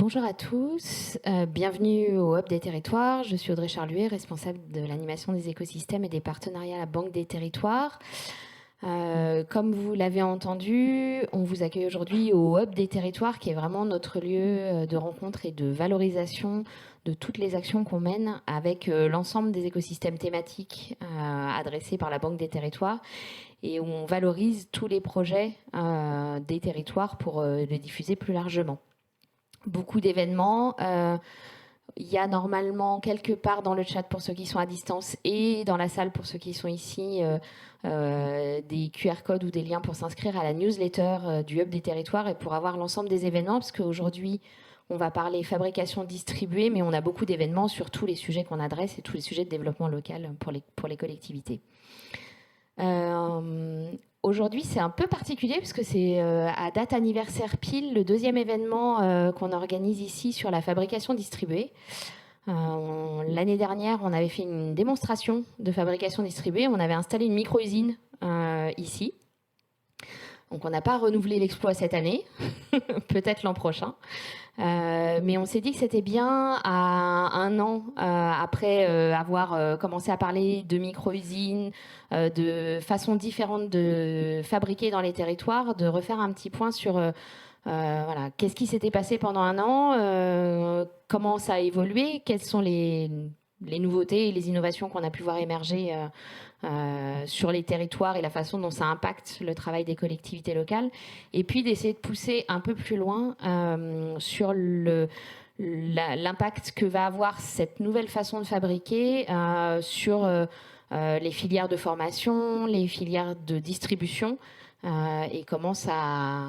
Bonjour à tous, bienvenue au Hub des Territoires. Je suis Audrey Charluet, responsable de l'animation des écosystèmes et des partenariats à la Banque des Territoires. Comme vous l'avez entendu, on vous accueille aujourd'hui au Hub des Territoires, qui est vraiment notre lieu de rencontre et de valorisation de toutes les actions qu'on mène avec l'ensemble des écosystèmes thématiques adressés par la Banque des Territoires, et où on valorise tous les projets des territoires pour les diffuser plus largement. Beaucoup d'événements. Il y a normalement quelque part dans le chat pour ceux qui sont à distance et dans la salle pour ceux qui sont ici des QR codes ou des liens pour s'inscrire à la newsletter du Hub des Territoires et pour avoir l'ensemble des événements, parce qu'aujourd'hui on va parler fabrication distribuée, mais on a beaucoup d'événements sur tous les sujets qu'on adresse et tous les sujets de développement local pour les collectivités. Aujourd'hui, c'est un peu particulier parce que c'est à date anniversaire pile le deuxième événement qu'on organise ici sur la fabrication distribuée. L'année dernière, on avait fait une démonstration de fabrication distribuée. On avait installé une micro-usine ici. Donc on n'a pas renouvelé l'exploit cette année, peut-être l'an prochain. Mais on s'est dit que c'était bien à un an après avoir commencé à parler de micro-usines, de façons différentes de fabriquer dans les territoires, de refaire un petit point sur voilà, qu'est-ce qui s'était passé pendant un an, comment ça a évolué, quelles sont les nouveautés et les innovations qu'on a pu voir émerger sur les territoires et la façon dont ça impacte le travail des collectivités locales, et puis d'essayer de pousser un peu plus loin sur l'impact que va avoir cette nouvelle façon de fabriquer sur les filières de formation, les filières de distribution, et comment ça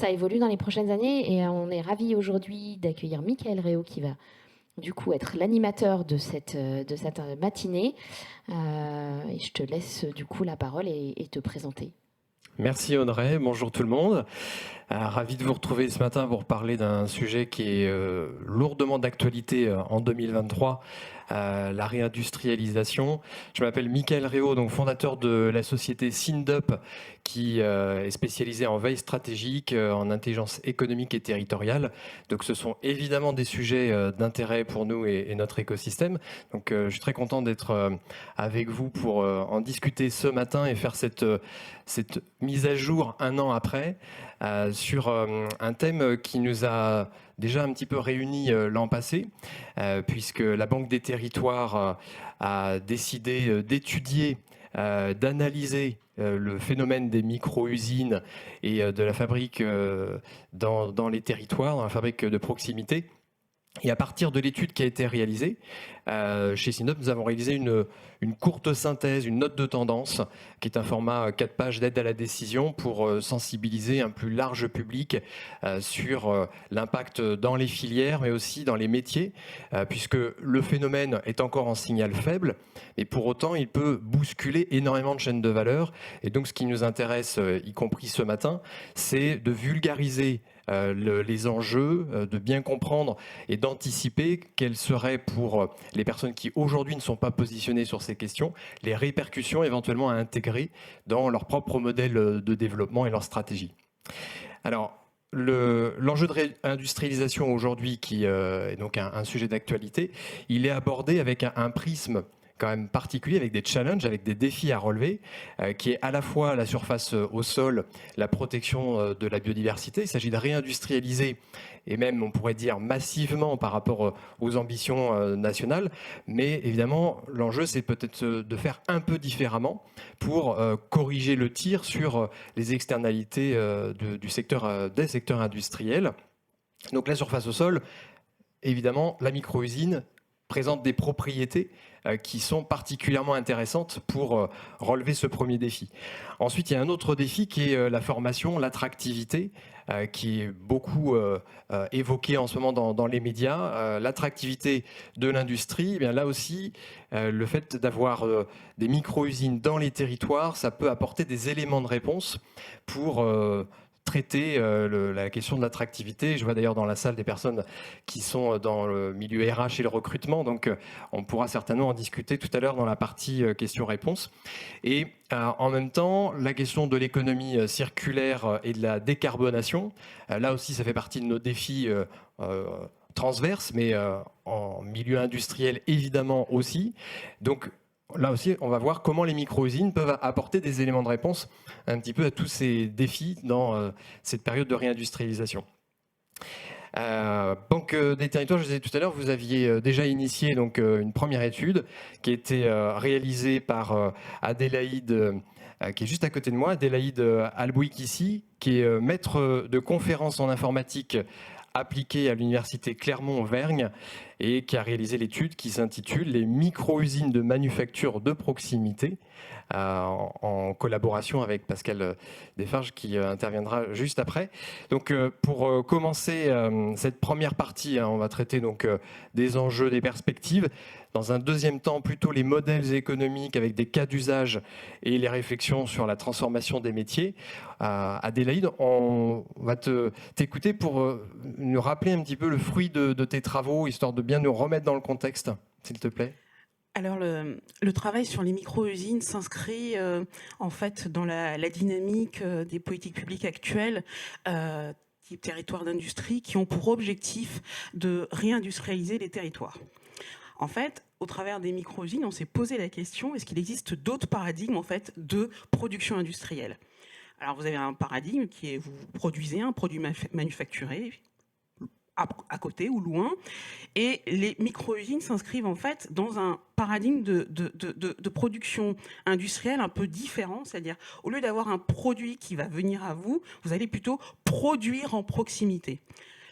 évolue dans les prochaines années. Et on est ravis aujourd'hui d'accueillir Michaël Réau, qui va du coup être l'animateur de cette matinée. Et je te laisse du coup la parole et te présenter. Merci Audrey, bonjour tout le monde. Ravi de vous retrouver ce matin pour parler d'un sujet qui est lourdement d'actualité en 2023, la réindustrialisation. Je m'appelle Michaël Réau, donc fondateur de la société Sindup, qui est spécialisée en veille stratégique, en intelligence économique et territoriale. Donc ce sont évidemment des sujets d'intérêt pour nous et notre écosystème. Donc je suis très content d'être avec vous pour en discuter ce matin et faire cette mise à jour un an après sur un thème qui nous a déjà un petit peu réunis l'an passé, puisque la Banque des Territoires a décidé d'étudier, d'analyser le phénomène des micro-usines et de la fabrique dans les territoires, dans la fabrique de proximité. Et à partir de l'étude qui a été réalisée, chez Sindup, nous avons réalisé une courte synthèse, une note de tendance, qui est un format 4 pages d'aide à la décision pour sensibiliser un plus large public sur l'impact dans les filières, mais aussi dans les métiers, puisque le phénomène est encore en signal faible, et pour autant, il peut bousculer énormément de chaînes de valeur. Et donc, ce qui nous intéresse, y compris ce matin, c'est de vulgariser les enjeux, de bien comprendre et d'anticiper quelles seraient pour les personnes qui aujourd'hui ne sont pas positionnées sur ces questions, les répercussions éventuellement à intégrer dans leur propre modèle de développement et leur stratégie. Alors, l'enjeu de réindustrialisation aujourd'hui, qui est donc un sujet d'actualité, il est abordé avec un prisme quand même particulier, avec des challenges, avec des défis à relever, qui est à la fois la surface au sol, la protection de la biodiversité. Il s'agit de réindustrialiser, et même on pourrait dire massivement par rapport aux ambitions nationales, mais évidemment l'enjeu c'est peut-être de faire un peu différemment pour corriger le tir sur les externalités des secteurs industriels. Donc la surface au sol, évidemment la micro-usine présente des propriétés qui sont particulièrement intéressantes pour relever ce premier défi. Ensuite, il y a un autre défi qui est la formation, l'attractivité, qui est beaucoup évoquée en ce moment dans les médias. L'attractivité de l'industrie, eh bien là aussi, le fait d'avoir des micro-usines dans les territoires, ça peut apporter des éléments de réponse pour traiter la question de l'attractivité. Je vois d'ailleurs dans la salle des personnes qui sont dans le milieu RH et le recrutement, donc on pourra certainement en discuter tout à l'heure dans la partie questions-réponses. Et en même temps, la question de l'économie circulaire et de la décarbonation, là aussi ça fait partie de nos défis transverses, mais en milieu industriel évidemment aussi. Donc là aussi, on va voir comment les micro-usines peuvent apporter des éléments de réponse un petit peu à tous ces défis dans cette période de réindustrialisation. Banque des territoires, je disais tout à l'heure, vous aviez déjà initié donc, une première étude qui a été réalisée par Adélaïde, qui est juste à côté de moi, Adélaïde Albouikissi, qui est maître de conférences en informatique appliquée à l'université Clermont-Auvergne et qui a réalisé l'étude qui s'intitule « Les micro-usines de manufacture de proximité » en collaboration avec Pascal Desfarges qui interviendra juste après. Donc pour commencer cette première partie, on va traiter donc des enjeux, des perspectives. Dans un deuxième temps, plutôt les modèles économiques avec des cas d'usage et les réflexions sur la transformation des métiers. Adélaïde, on va t'écouter pour nous rappeler un petit peu le fruit de tes travaux, histoire de bien nous remettre dans le contexte, s'il te plaît. Alors, le travail sur les micro-usines s'inscrit en fait dans la dynamique des politiques publiques actuelles type territoire d'industrie qui ont pour objectif de réindustrialiser les territoires. En fait, au travers des micro-usines, on s'est posé la question, est-ce qu'il existe d'autres paradigmes en fait, de production industrielle? Alors, vous avez un paradigme qui est, vous produisez un produit manufacturé, à côté ou loin, et les micro-usines s'inscrivent en fait dans un paradigme de production industrielle un peu différent, c'est-à-dire au lieu d'avoir un produit qui va venir à vous, vous allez plutôt produire en proximité.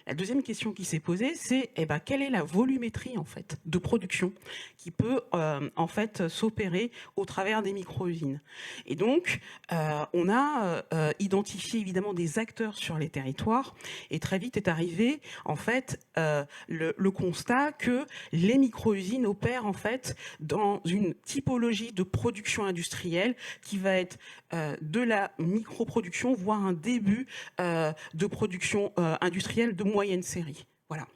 La deuxième question qui s'est posée, c'est quelle est la volumétrie en fait de production qui peut en fait s'opérer au travers des micro-usines. Et donc, on a identifié évidemment des acteurs sur les territoires, et très vite est arrivé en fait le constat que les micro-usines opèrent en fait dans une typologie de production industrielle qui va être de la microproduction, voire un début de production industrielle de moyenne série. Voilà.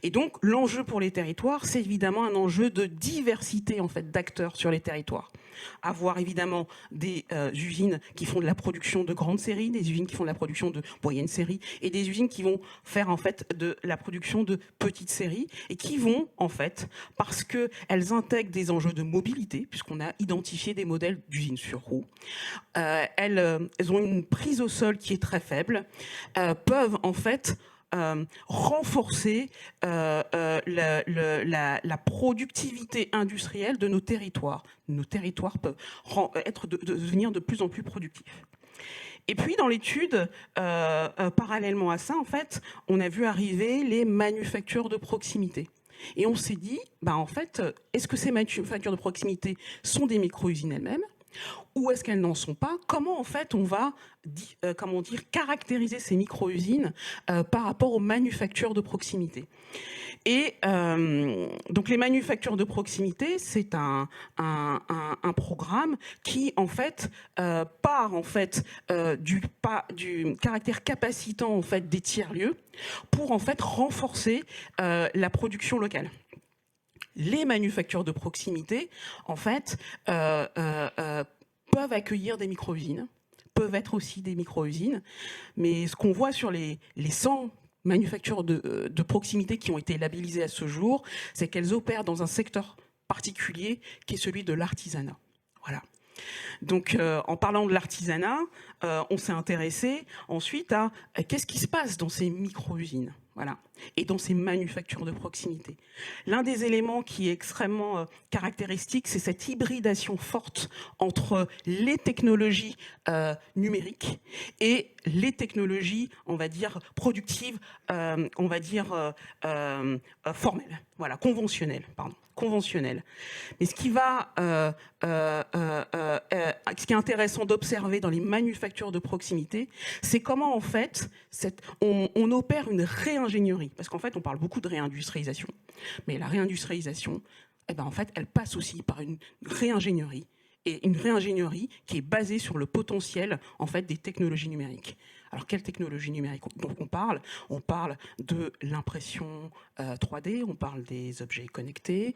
Et donc, l'enjeu pour les territoires, c'est évidemment un enjeu de diversité en fait, d'acteurs sur les territoires. Avoir évidemment des usines qui font de la production de grandes séries, des usines qui font de la production de moyenne série, et des usines qui vont faire en fait de la production de petites séries, et qui vont en fait, parce qu'elles intègrent des enjeux de mobilité, puisqu'on a identifié des modèles d'usines sur roue, elles ont une prise au sol qui est très faible, peuvent en fait renforcer la productivité industrielle de nos territoires. Nos territoires peuvent devenir de plus en plus productifs. Et puis dans l'étude, parallèlement à ça, en fait, on a vu arriver les manufactures de proximité. Et on s'est dit, en fait, est-ce que ces manufactures de proximité sont des micro-usines elles-mêmes ? Ou est-ce qu'elles n'en sont pas? Comment en fait on va caractériser ces micro-usines par rapport aux manufactures de proximité? Et donc les manufactures de proximité, c'est un programme qui en fait part en fait du caractère capacitant en fait des tiers-lieux pour en fait renforcer la production locale. Les manufactures de proximité, en fait, peuvent accueillir des micro-usines, peuvent être aussi des micro-usines, mais ce qu'on voit sur les 100 manufactures de proximité qui ont été labellisées à ce jour, c'est qu'elles opèrent dans un secteur particulier qui est celui de l'artisanat. Voilà. Donc, en parlant de l'artisanat, on s'est intéressé ensuite à qu'est-ce qui se passe dans ces micro-usines. Voilà. Et dans ces manufactures de proximité. L'un des éléments qui est extrêmement caractéristique, c'est cette hybridation forte entre les technologies numériques et les technologies, on va dire, productives, on va dire, formelles, voilà, conventionnelles, pardon. Conventionnel. Mais ce qui est intéressant d'observer dans les manufactures de proximité, c'est comment en fait on opère une réingénierie. Parce qu'en fait, on parle beaucoup de réindustrialisation, mais la réindustrialisation, en fait, elle passe aussi par une réingénierie et une réingénierie qui est basée sur le potentiel en fait des technologies numériques. Alors, quelle technologie numérique on parle? On parle de l'impression 3D, on parle des objets connectés,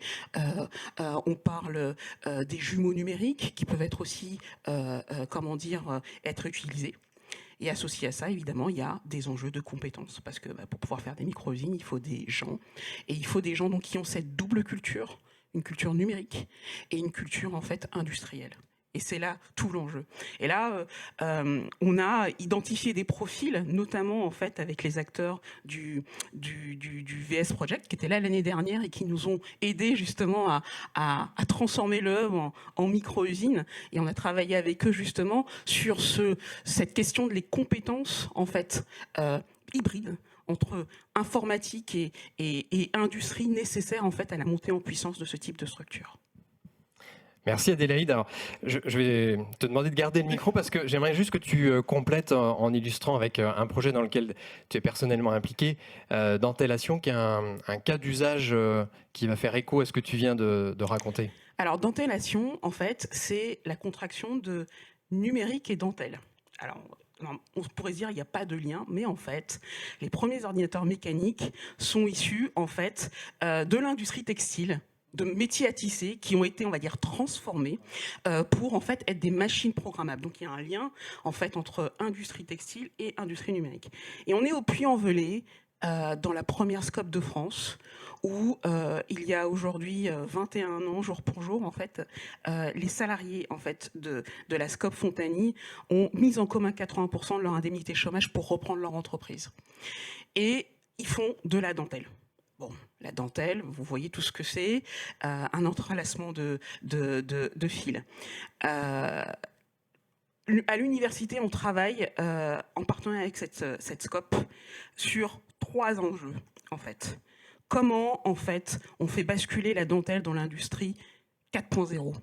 on parle des jumeaux numériques qui peuvent être aussi, être utilisés. Et associé à ça, évidemment, il y a des enjeux de compétences. Parce que pour pouvoir faire des micro-usines, il faut des gens. Et il faut des gens donc, qui ont cette double culture, une culture numérique et une culture en fait industrielle. Et c'est là tout l'enjeu. Et là, on a identifié des profils, notamment en fait avec les acteurs du VS Project, qui étaient là l'année dernière et qui nous ont aidés justement à transformer le hub en micro-usine. Et on a travaillé avec eux justement sur cette question des compétences en fait hybrides entre informatique et industrie nécessaires en fait à la montée en puissance de ce type de structure. Merci Adélaïde. Alors, je vais te demander de garder le micro parce que j'aimerais juste que tu complètes en illustrant avec un projet dans lequel tu es personnellement impliqué, Dentellation, qui est un cas d'usage qui va faire écho à ce que tu viens de raconter. Alors, Dentellation, en fait, c'est la contraction de numérique et dentelle. Alors, on pourrait se dire qu'il n'y a pas de lien, mais en fait, les premiers ordinateurs mécaniques sont issus en fait de l'industrie textile, de métiers à tisser qui ont été, on va dire, transformés pour en fait être des machines programmables. Donc il y a un lien en fait entre industrie textile et industrie numérique. Et on est au Puy-en-Velay dans la première SCOP de France où il y a aujourd'hui 21 ans, jour pour jour, en fait, les salariés en fait, de la SCOP Fontagny ont mis en commun 80% de leur indemnité chômage pour reprendre leur entreprise. Et ils font de la dentelle. Bon, la dentelle, vous voyez tout ce que c'est, un entrelacement de fils. À l'université, on travaille en partenariat avec cette SCOP sur 3 enjeux, en fait. Comment, en fait, on fait basculer la dentelle dans l'industrie 4.0 ?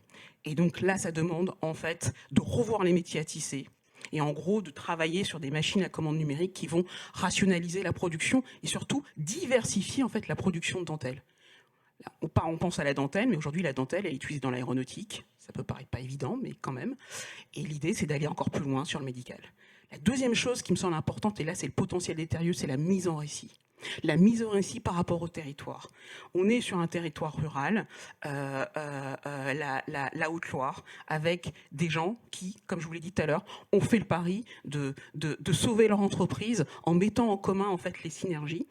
Et donc là, ça demande, en fait, de revoir les métiers à tisser, et en gros de travailler sur des machines à commande numérique qui vont rationaliser la production et surtout diversifier en fait la production de dentelle. On pense à la dentelle, mais aujourd'hui la dentelle est utilisée dans l'aéronautique. Ça peut paraître pas évident, mais quand même. Et l'idée, c'est d'aller encore plus loin sur le médical. La deuxième chose qui me semble importante, et là c'est le potentiel déterminant, c'est la mise en récit. La mise en récit par rapport au territoire. On est sur un territoire rural, la Haute-Loire, avec des gens qui, comme je vous l'ai dit tout à l'heure, ont fait le pari de sauver leur entreprise en mettant en commun en fait les synergies.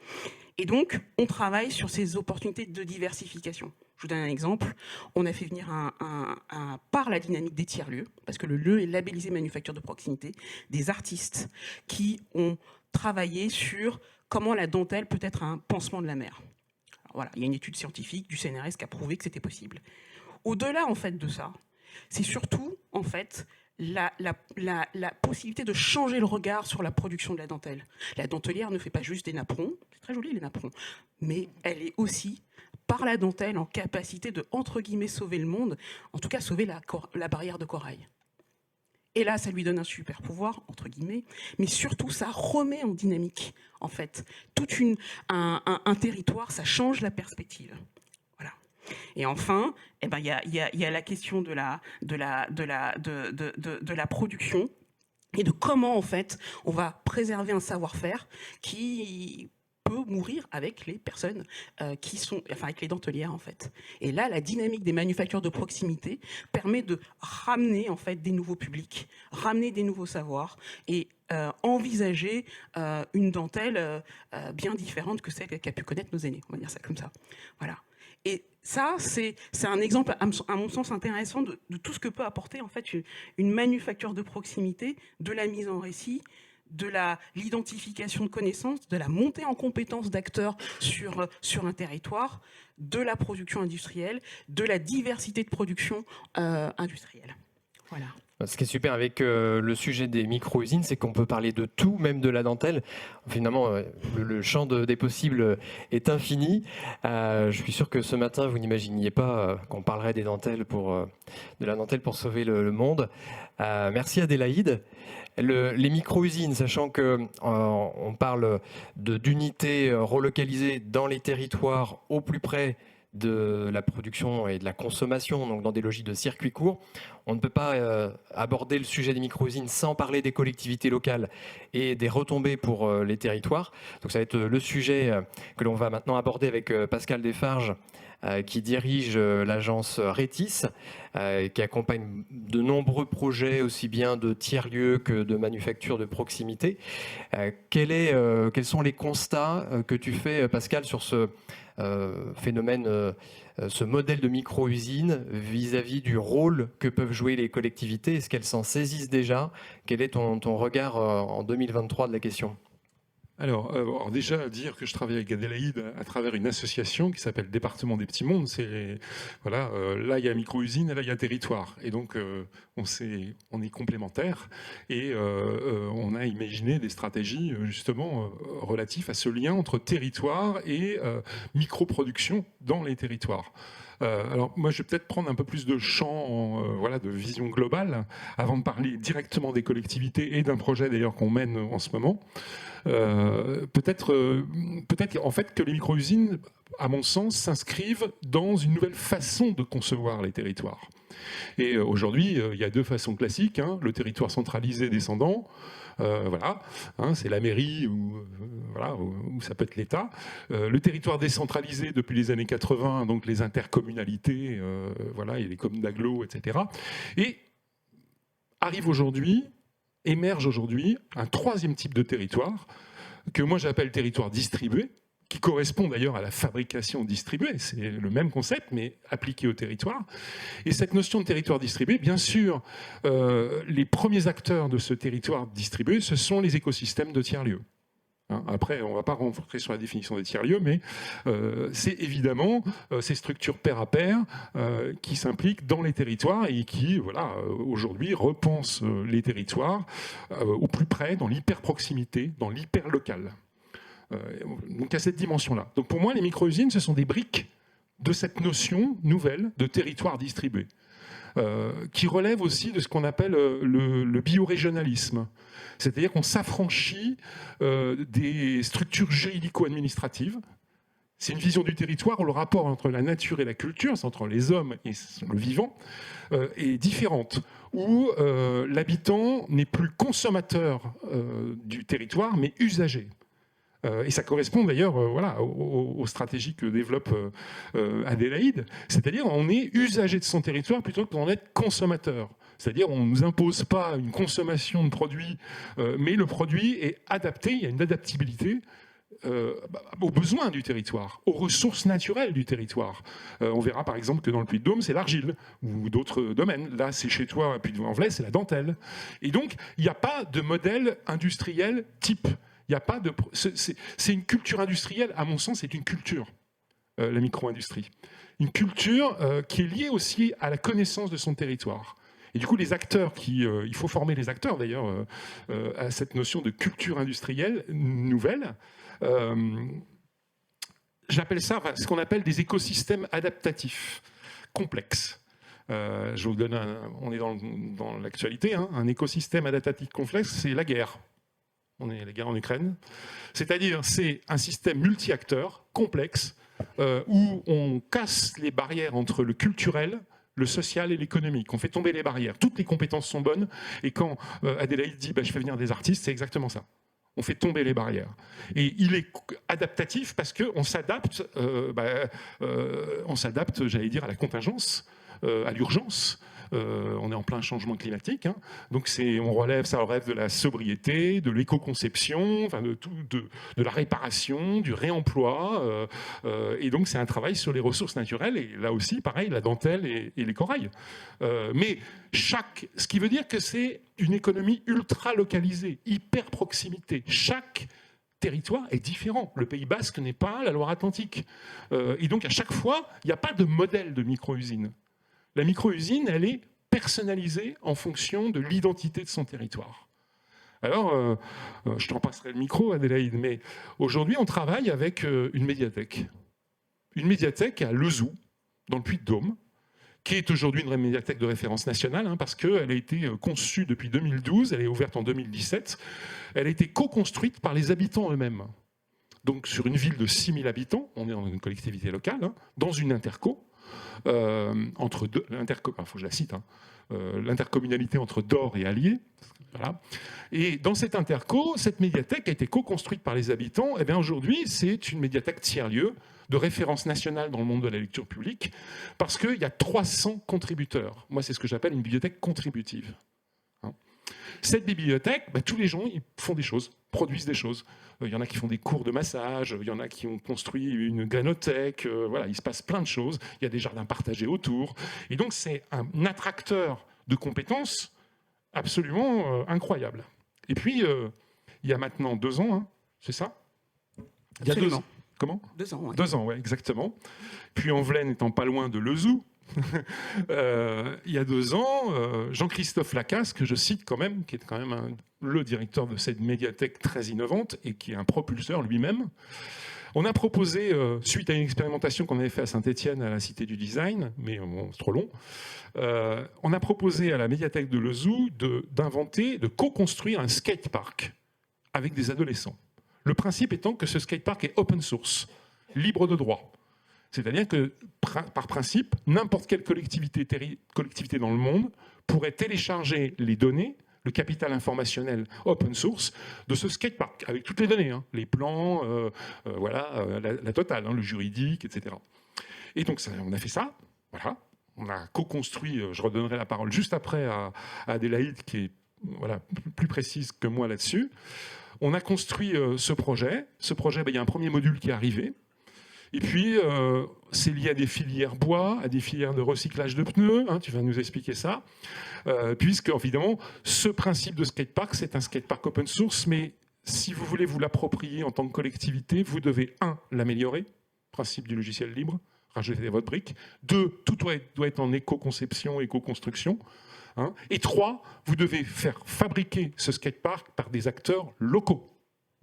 Et donc, on travaille sur ces opportunités de diversification. Je vous donne un exemple. On a fait venir par la dynamique des tiers-lieux, parce que le lieu est labellisé manufacture de proximité, des artistes qui ont travaillé sur comment la dentelle peut être un pansement de la mer. Alors voilà, il y a une étude scientifique du CNRS qui a prouvé que c'était possible. Au-delà en fait de ça, c'est surtout en fait la possibilité de changer le regard sur la production de la dentelle. La dentelière ne fait pas juste des napperons, c'est très joli les napperons, mais elle est aussi par la dentelle en capacité de entre guillemets sauver le monde, en tout cas sauver la barrière de corail. Et là, ça lui donne un super pouvoir, entre guillemets, mais surtout, ça remet en dynamique, en fait, tout un territoire, ça change la perspective. Voilà. Et enfin, il y a la question de la production et de comment, en fait, on va préserver un savoir-faire qui peut mourir avec les personnes avec les dentelières en fait. Et là, la dynamique des manufactures de proximité permet de ramener en fait des nouveaux publics, ramener des nouveaux savoirs et envisager une dentelle bien différente que celle qu'a pu connaître nos aînés. On va dire ça comme ça. Voilà. Et ça, c'est un exemple, à mon sens, intéressant de tout ce que peut apporter en fait une manufacture de proximité, de la mise en récit, de l'identification de connaissances, de la montée en compétences d'acteurs sur un territoire, de la production industrielle, de la diversité de production industrielle. Voilà. Ce qui est super avec le sujet des micro-usines, c'est qu'on peut parler de tout, même de la dentelle. Finalement, le champ des possibles est infini. Je suis sûr que ce matin, vous n'imaginiez pas qu'on parlerait de la dentelle pour sauver le monde. Merci Adélaïde. Les micro-usines, sachant qu'on parle d'unités relocalisées dans les territoires au plus près de la production et de la consommation, donc dans des logiques de circuit court. On ne peut pas aborder le sujet des micro-usines sans parler des collectivités locales et des retombées pour les territoires. Donc ça va être le sujet que l'on va maintenant aborder avec Pascal Desfarges, qui dirige l'agence Rétis, qui accompagne de nombreux projets, aussi bien de tiers-lieux que de manufactures de proximité. Quels sont les constats que tu fais, Pascal, sur ce phénomène, ce modèle de micro-usine vis-à-vis du rôle que peuvent jouer les collectivités? Est-ce qu'elles s'en saisissent déjà? Quel est ton regard en 2023 de la question? Alors déjà, dire que je travaille avec Adélaïde à travers une association qui s'appelle Département des Petits Mondes, voilà, là il y a micro-usine et là il y a territoire. Et donc on est complémentaires et on a imaginé des stratégies justement relatives à ce lien entre territoire et micro-production dans les territoires. Alors moi je vais peut-être prendre un peu plus de champ voilà, de vision globale avant de parler directement des collectivités et d'un projet d'ailleurs qu'on mène en ce moment. Peut-être en fait que les micro-usines, à mon sens, s'inscrivent dans une nouvelle façon de concevoir les territoires. Et aujourd'hui, il y a deux façons classiques, hein, le territoire centralisé descendant, voilà, hein, c'est la mairie voilà, ou ça peut être l'État. Le territoire décentralisé depuis les années 80, donc les intercommunalités, voilà, il y a les communes d'agglo, etc. Et émerge aujourd'hui un troisième type de territoire que moi j'appelle territoire distribué, qui correspond d'ailleurs à la fabrication distribuée. C'est le même concept, mais appliqué au territoire. Et cette notion de territoire distribué, bien sûr, les premiers acteurs de ce territoire distribué, ce sont les écosystèmes de tiers-lieux. Après, on ne va pas rentrer sur la définition des tiers-lieux, mais c'est évidemment ces structures pair à pair qui s'impliquent dans les territoires et qui, voilà, aujourd'hui, repensent les territoires au plus près, dans l'hyper-proximité, dans l'hyper-local. Donc il y a cette dimension-là. Donc pour moi, les micro-usines, ce sont des briques de cette notion nouvelle de territoire distribué, qui relève aussi de ce qu'on appelle le biorégionalisme. C'est-à-dire qu'on s'affranchit des structures juridico-administratives. C'est une vision du territoire où le rapport entre la nature et la culture, c'est entre les hommes et le vivant, est différente, où l'habitant n'est plus consommateur du territoire, mais usager. Et ça correspond d'ailleurs voilà, aux stratégies que développe Adélaïde. C'est-à-dire on est usager de son territoire plutôt que d'en être consommateur. C'est-à-dire on ne nous impose pas une consommation de produits, mais le produit est adapté, il y a une adaptabilité aux besoins du territoire, aux ressources naturelles du territoire. On verra par exemple que dans le Puy-de-Dôme, c'est l'argile, ou d'autres domaines. Là, c'est chez toi, à Puy-de-Velay, c'est la dentelle. Et donc, il n'y a pas de modèle industriel type. Il y a pas de... C'est une culture industrielle, à mon sens, c'est une culture, la micro-industrie. Une culture qui est liée aussi à la connaissance de son territoire. Et du coup, les acteurs il faut former les acteurs d'ailleurs à cette notion de culture industrielle nouvelle. J'appelle ça ce qu'on appelle des écosystèmes adaptatifs complexes. Je vous donne on est dans l'actualité, hein, un écosystème adaptatif complexe, c'est la guerre. On est la guerre en Ukraine. C'est-à-dire, c'est un système multi-acteurs complexe où on casse les barrières entre le culturel, le social et l'économique. On fait tomber les barrières. Toutes les compétences sont bonnes. Et quand Adélaïde dit je fais venir des artistes, c'est exactement ça. On fait tomber les barrières. Et il est adaptatif parce qu'on s'adapte, j'allais dire, à la contingence, à l'urgence. On est en plein changement climatique, hein. Donc ça relève de la sobriété, de l'éco-conception, enfin de la réparation, du réemploi. Et donc c'est un travail sur les ressources naturelles. Et là aussi, pareil, la dentelle et les corails. Mais ce qui veut dire que c'est une économie ultra localisée, hyper proximité. Chaque territoire est différent. Le Pays Basque n'est pas la Loire-Atlantique. Et donc à chaque fois, il n'y a pas de modèle de micro-usine. La micro-usine, elle est personnalisée en fonction de l'identité de son territoire. Alors, je t'en passerai le micro, Adélaïde, mais aujourd'hui, on travaille avec une médiathèque. Une médiathèque à Lezoux, dans le Puy-de-Dôme, qui est aujourd'hui une médiathèque de référence nationale, hein, parce qu'elle a été conçue depuis 2012, elle est ouverte en 2017, elle a été co-construite par les habitants eux-mêmes. donc sur une ville de 6000 habitants, on est dans une collectivité locale, hein, dans une interco, entre deux, faut que je la cite, hein, l'intercommunalité entre Dore et Allier. Voilà. Et dans cette interco, cette médiathèque a été co-construite par les habitants. Et bien aujourd'hui, c'est une médiathèque tiers-lieu de référence nationale dans le monde de la lecture publique, parce qu'il y a 300 contributeurs. Moi, c'est ce que j'appelle une bibliothèque contributive. Cette bibliothèque, tous les gens ils font des choses, produisent des choses. Il y en a qui font des cours de massage, il y en a qui ont construit une granothèque, voilà, il se passe plein de choses. Il y a des jardins partagés autour. Et donc, c'est un attracteur de compétences absolument incroyable. Et puis, il y a maintenant 2 ans, hein, c'est ça ? Il y a 2 ans. Comment ? 2 ans, oui. 2 ans, oui, exactement. Puis Amvelaine étant pas loin de Lezoux, il y a 2 ans, Jean-Christophe Lacasse, que je cite quand même, qui est quand même le directeur de cette médiathèque très innovante et qui est un propulseur lui-même, on a proposé, suite à une expérimentation qu'on avait fait à Saint-Étienne, à la Cité du Design, mais bon, c'est trop long, on a proposé à la médiathèque de Lezoux d'inventer, de co-construire un skatepark avec des adolescents. Le principe étant que ce skatepark est open source, libre de droit. C'est-à-dire que, par principe, n'importe quelle collectivité dans le monde pourrait télécharger les données, le capital informationnel open source de ce skatepark, avec toutes les données, hein, les plans, la totale, hein, le juridique, etc. Et donc, on a fait ça, voilà. On a co-construit, je redonnerai la parole juste après à Adélaïde, qui est plus précise que moi là-dessus. On a construit ce projet. Ce projet, il y a un premier module qui est arrivé. Et puis, c'est lié à des filières bois, à des filières de recyclage de pneus, hein, tu vas nous expliquer ça, puisque, évidemment, ce principe de skatepark, c'est un skatepark open source, mais si vous voulez vous l'approprier en tant que collectivité, vous devez, 1, l'améliorer, principe du logiciel libre, rajouter votre brique, 2, tout doit être en éco-conception, éco-construction, hein, et 3, vous devez faire fabriquer ce skatepark par des acteurs locaux,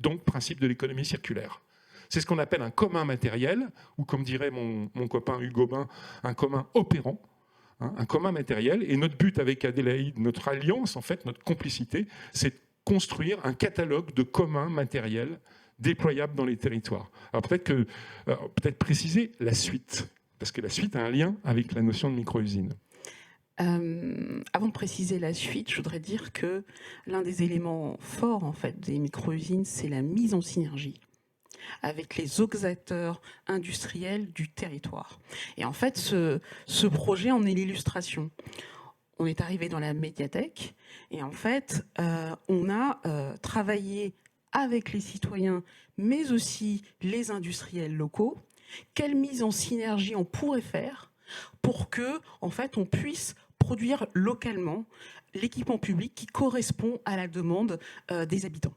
donc principe de l'économie circulaire. C'est ce qu'on appelle un commun matériel, ou comme dirait mon copain Hugo Bain, un commun opérant, hein, un commun matériel. Et notre but avec Adélaïde, notre alliance, en fait, notre complicité, c'est de construire un catalogue de communs matériels déployables dans les territoires. Alors peut-être préciser la suite, parce que la suite a un lien avec la notion de micro-usine. Avant de préciser la suite, je voudrais dire que l'un des éléments forts en fait, des micro-usines, c'est la mise en synergie avec les autres acteurs industriels du territoire. Et en fait, ce projet en est l'illustration. On est arrivé dans la médiathèque et en fait, on a travaillé avec les citoyens, mais aussi les industriels locaux. Quelle mise en synergie on pourrait faire pour que, en fait, on puisse produire localement l'équipement public qui correspond à la demande des habitants.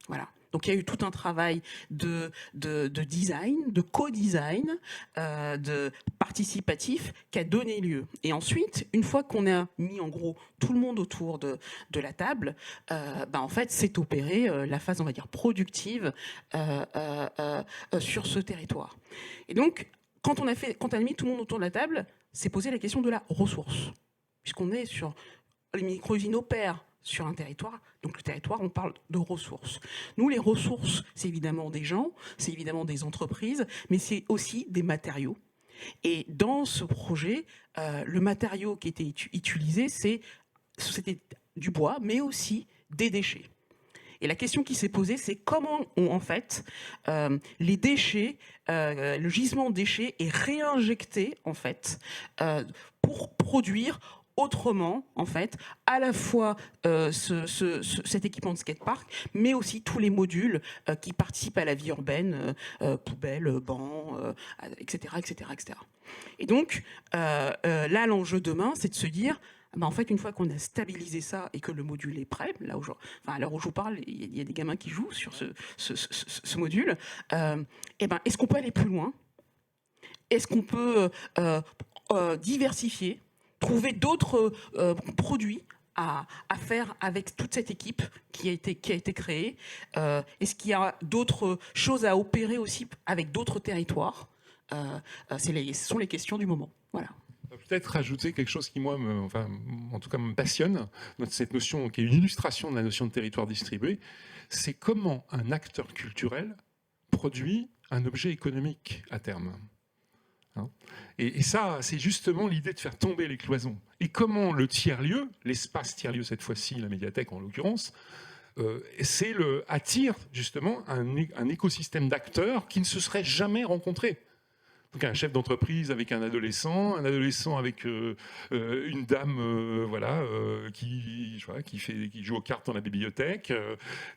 Voilà. Donc il y a eu tout un travail de design, de co-design, de participatif qui a donné lieu. Et ensuite, une fois qu'on a mis en gros tout le monde autour de la table, en fait, s'est opérée la phase, on va dire, productive sur ce territoire. Et donc, quand on a mis tout le monde autour de la table, s'est posé la question de la ressource. Puisqu'on est sur les micro-usines opèrent sur un territoire, donc le territoire, on parle de ressources. Nous, les ressources, c'est évidemment des gens, c'est évidemment des entreprises, mais c'est aussi des matériaux. Et dans ce projet, le matériau qui était utilisé, c'était du bois, mais aussi des déchets. Et la question qui s'est posée, c'est comment en fait, les déchets, le gisement de déchets est réinjecté en fait pour produire autrement, en fait, à la fois cet équipement de skatepark, mais aussi tous les modules qui participent à la vie urbaine, poubelles, bancs, etc., etc., etc. Et donc, là, l'enjeu demain, c'est de se dire, en fait, une fois qu'on a stabilisé ça et que le module est prêt, à l'heure où je vous parle, il y a des gamins qui jouent sur ce module, est-ce qu'on peut aller plus loin ? Est-ce qu'on peut diversifier, trouver d'autres produits à faire avec toute cette équipe qui a été créée? Est-ce qu'il y a d'autres choses à opérer aussi avec d'autres territoires? Ce sont les questions du moment. Voilà. Peut-être rajouter quelque chose qui, moi, en tout cas, me passionne, cette notion qui est une illustration de la notion de territoire distribué, c'est comment un acteur culturel produit un objet économique à terme. Et ça, c'est justement l'idée de faire tomber les cloisons. Et comment le tiers-lieu, l'espace tiers-lieu cette fois-ci, la médiathèque en l'occurrence, attire justement un écosystème d'acteurs qui ne se seraient jamais rencontrés. Donc un chef d'entreprise avec un adolescent avec une dame qui joue aux cartes dans la bibliothèque.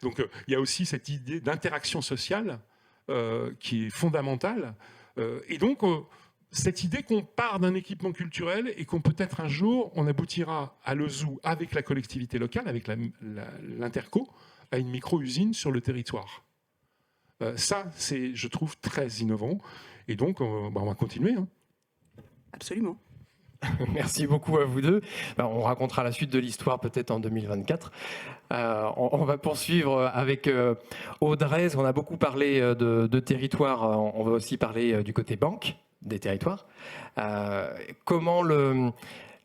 Donc il y a aussi cette idée d'interaction sociale qui est fondamentale. Et donc cette idée qu'on part d'un équipement culturel et qu'on peut-être un jour on aboutira à le zoo avec la collectivité locale, avec l'interco, à une micro-usine sur le territoire. Ça, c'est, je trouve, très innovant. Et donc, on va continuer. Absolument. Merci beaucoup à vous deux. On racontera la suite de l'histoire peut-être en 2024. On va poursuivre avec Audrey. On a beaucoup parlé de territoire. On va aussi parler du côté banque des territoires. Comment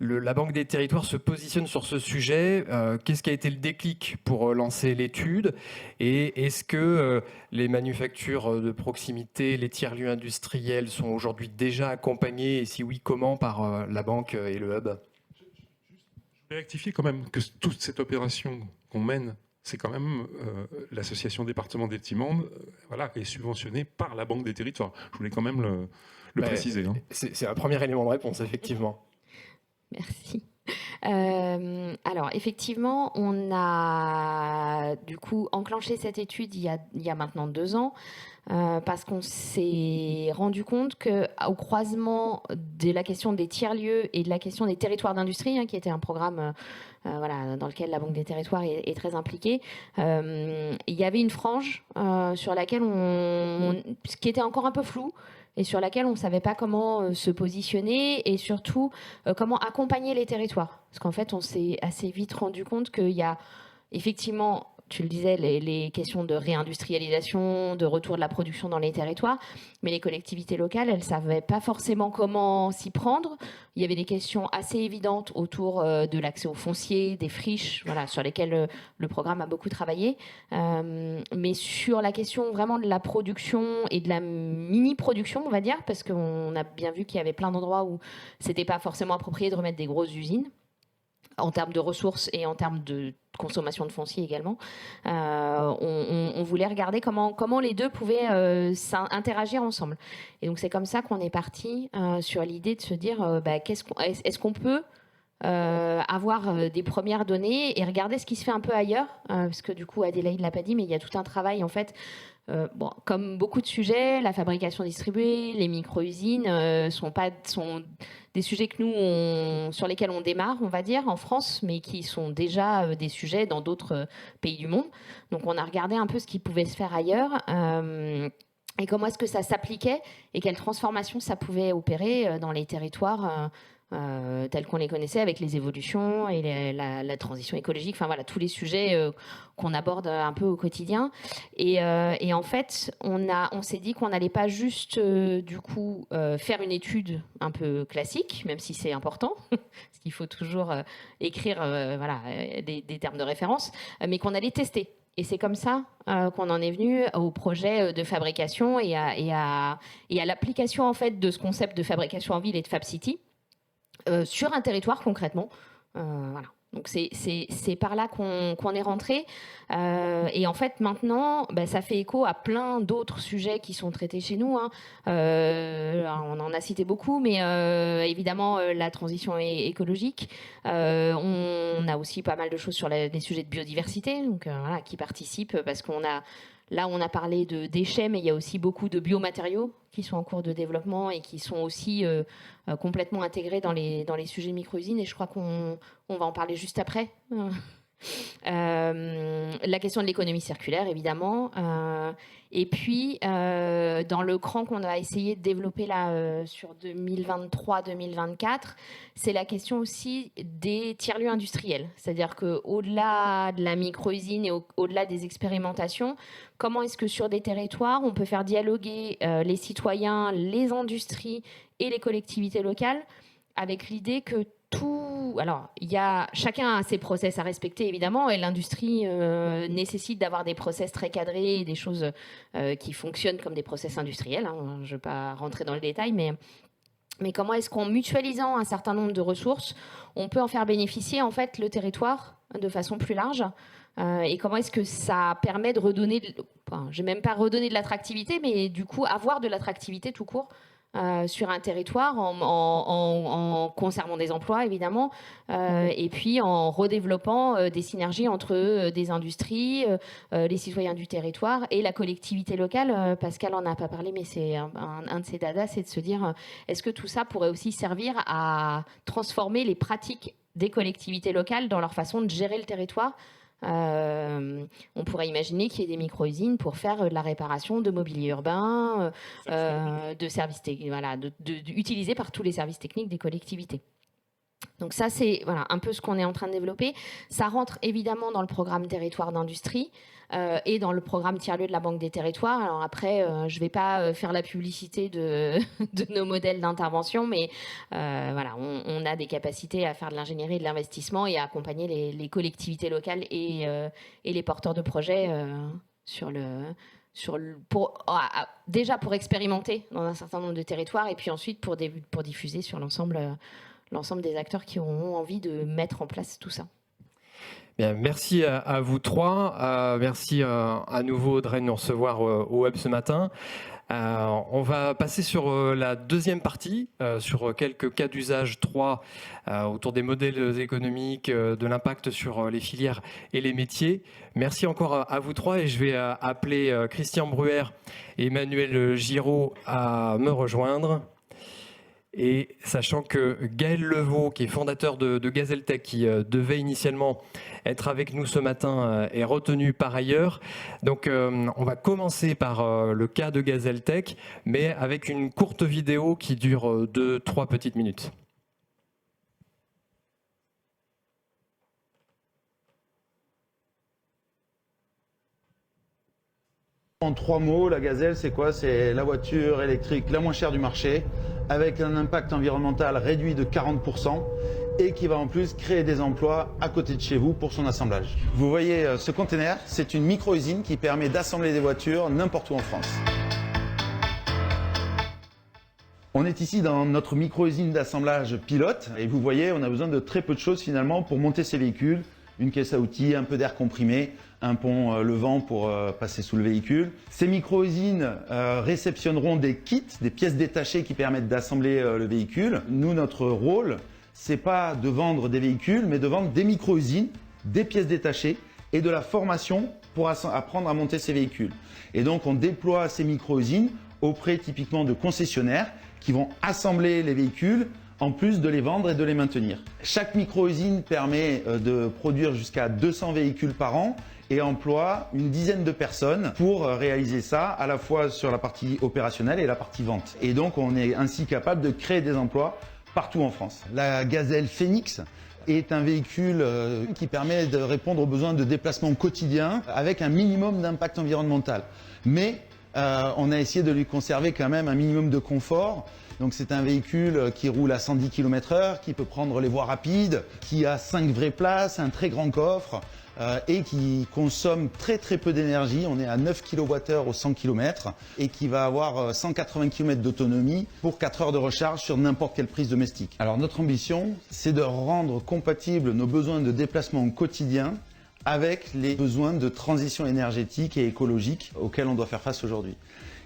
la Banque des territoires se positionne sur ce sujet? Qu'est-ce qui a été le déclic pour lancer l'étude? Et est-ce que les manufactures de proximité, les tiers-lieux industriels sont aujourd'hui déjà accompagnés? Et si oui, comment par la banque et le hub? Je vais rectifier quand même que toute cette opération qu'on mène, c'est quand même l'association département des petits mondes, est subventionnée par la Banque des territoires. Je voulais quand même le préciser. C'est un premier élément de réponse, effectivement. Merci. Alors, effectivement, on a du coup enclenché cette étude il y a maintenant 2 ans parce qu'on s'est rendu compte qu'au croisement de la question des tiers-lieux et de la question des territoires d'industrie, qui était un programme dans lequel la Banque des territoires est très impliquée, il y avait une frange sur laquelle ce qui était encore un peu flou, et sur laquelle on ne savait pas comment se positionner et surtout comment accompagner les territoires. Parce qu'en fait, on s'est assez vite rendu compte qu'il y a effectivement, tu le disais, les questions de réindustrialisation, de retour de la production dans les territoires, mais les collectivités locales, elles ne savaient pas forcément comment s'y prendre. Il y avait des questions assez évidentes autour de l'accès au foncier, des friches, sur lesquelles le programme a beaucoup travaillé. Mais sur la question vraiment de la production et de la mini-production, on va dire, parce qu'on a bien vu qu'il y avait plein d'endroits où ce n'était pas forcément approprié de remettre des grosses usines, en termes de ressources et en termes de consommation de foncier également. On voulait regarder comment les deux pouvaient interagir ensemble. Et donc c'est comme ça qu'on est parti sur l'idée de se dire est-ce qu'on peut avoir des premières données et regarder ce qui se fait un peu ailleurs, parce que du coup Adélaïde l'a pas dit, mais il y a tout un travail en fait. Comme beaucoup de sujets, la fabrication distribuée, les micro-usines sont des sujets sur lesquels on démarre, on va dire, en France, mais qui sont déjà des sujets dans d'autres pays du monde. Donc on a regardé un peu ce qui pouvait se faire ailleurs et comment est-ce que ça s'appliquait et quelle transformation ça pouvait opérer dans les territoires tels qu'on les connaissait, avec les évolutions et la transition écologique, tous les sujets qu'on aborde un peu au quotidien. Et en fait, on s'est dit qu'on n'allait pas juste faire une étude un peu classique, même si c'est important, parce qu'il faut toujours écrire des termes de référence, mais qu'on allait tester. Et c'est comme ça qu'on en est venu au projet de fabrication et à l'application en fait de ce concept de fabrication en ville et de Fab City. Sur un territoire concrètement. Donc c'est par là qu'on est rentré. Et en fait maintenant, ça fait écho à plein d'autres sujets qui sont traités chez nous. On en a cité beaucoup, mais évidemment la transition écologique. On a aussi pas mal de choses sur les sujets de biodiversité, donc qui participent parce qu'on a... Là, on a parlé de déchets, mais il y a aussi beaucoup de biomatériaux qui sont en cours de développement et qui sont aussi complètement intégrés dans les sujets de micro-usines. Et je crois qu'on va en parler juste après. La question de l'économie circulaire, évidemment. Et puis, dans le cran qu'on a essayé de développer là sur 2023-2024, c'est la question aussi des tiers-lieux industriels. C'est-à-dire qu'au-delà de la micro-usine et au-delà des expérimentations, comment est-ce que sur des territoires, on peut faire dialoguer les citoyens, les industries et les collectivités locales avec l'idée que Alors, chacun a ses process à respecter, évidemment, et l'industrie nécessite d'avoir des process très cadrés, et des choses qui fonctionnent comme des process industriels. Hein. Je ne vais pas rentrer dans le détail, mais comment est-ce qu'en mutualisant un certain nombre de ressources, on peut en faire bénéficier en fait le territoire de façon plus large, et comment est-ce que ça permet de redonner, je vais même pas redonner de l'attractivité, mais du coup avoir de l'attractivité tout court sur un territoire en conservant des emplois évidemment, et puis en redéveloppant des synergies entre des industries, les citoyens du territoire et la collectivité locale. Pascal en a pas parlé, mais c'est un de ses dadas, c'est de se dire est-ce que tout ça pourrait aussi servir à transformer les pratiques des collectivités locales dans leur façon de gérer le territoire. On pourrait imaginer qu'il y ait des micro-usines pour faire de la réparation de mobilier urbain, de services utilisés par tous les services techniques des collectivités. Donc ça, c'est un peu ce qu'on est en train de développer. Ça rentre évidemment dans le programme Territoire d'industrie et dans le programme Tiers-lieux de la Banque des Territoires. Alors après, je ne vais pas faire la publicité de nos modèles d'intervention, mais on a des capacités à faire de l'ingénierie et de l'investissement et à accompagner les collectivités locales et les porteurs de projets déjà pour expérimenter dans un certain nombre de territoires et puis ensuite pour diffuser sur l'ensemble des acteurs qui auront envie de mettre en place tout ça. Bien, merci à vous trois. Merci à nouveau Audrey de nous recevoir au web ce matin. On va passer sur la deuxième partie, sur quelques cas d'usage 3 autour des modèles économiques, de l'impact sur les filières et les métiers. Merci encore à vous trois et je vais appeler Christian Bruer et Emmanuel Giraud à me rejoindre. Et sachant que Gaël Levaux, qui est fondateur de Gazeltech, qui devait initialement être avec nous ce matin, est retenu par ailleurs. Donc on va commencer par le cas de Gazeltech, mais avec une courte vidéo qui dure 2-3 petites minutes. En 3 mots, la Gazelle, c'est quoi? C'est la voiture électrique la moins chère du marché, avec un impact environnemental réduit de 40% et qui va en plus créer des emplois à côté de chez vous pour son assemblage. Vous voyez ce conteneur, c'est une micro-usine qui permet d'assembler des voitures n'importe où en France. On est ici dans notre micro-usine d'assemblage pilote et vous voyez, on a besoin de très peu de choses finalement pour monter ces véhicules. Une caisse à outils, un peu d'air comprimé, un pont levant pour passer sous le véhicule. Ces micro-usines réceptionneront des kits, des pièces détachées qui permettent d'assembler le véhicule. Nous, notre rôle, c'est pas de vendre des véhicules, mais de vendre des micro-usines, des pièces détachées et de la formation pour apprendre à monter ces véhicules. Et donc, on déploie ces micro-usines auprès typiquement de concessionnaires qui vont assembler les véhicules en plus de les vendre et de les maintenir. Chaque micro-usine permet de produire jusqu'à 200 véhicules par an et emploie une dizaine de personnes pour réaliser ça, à la fois sur la partie opérationnelle et la partie vente. Et donc, on est ainsi capable de créer des emplois partout en France. La Gazelle Phoenix est un véhicule qui permet de répondre aux besoins de déplacement quotidien avec un minimum d'impact environnemental. Mais on a essayé de lui conserver quand même un minimum de confort. Donc c'est un véhicule qui roule à 110 km/h, qui peut prendre les voies rapides, qui a 5 vraies places, un très grand coffre et qui consomme très peu d'énergie. On est à 9 kWh au 100 km et qui va avoir 180 km d'autonomie pour 4 heures de recharge sur n'importe quelle prise domestique. Alors notre ambition, c'est de rendre compatibles nos besoins de déplacement quotidien avec les besoins de transition énergétique et écologique auxquels on doit faire face aujourd'hui.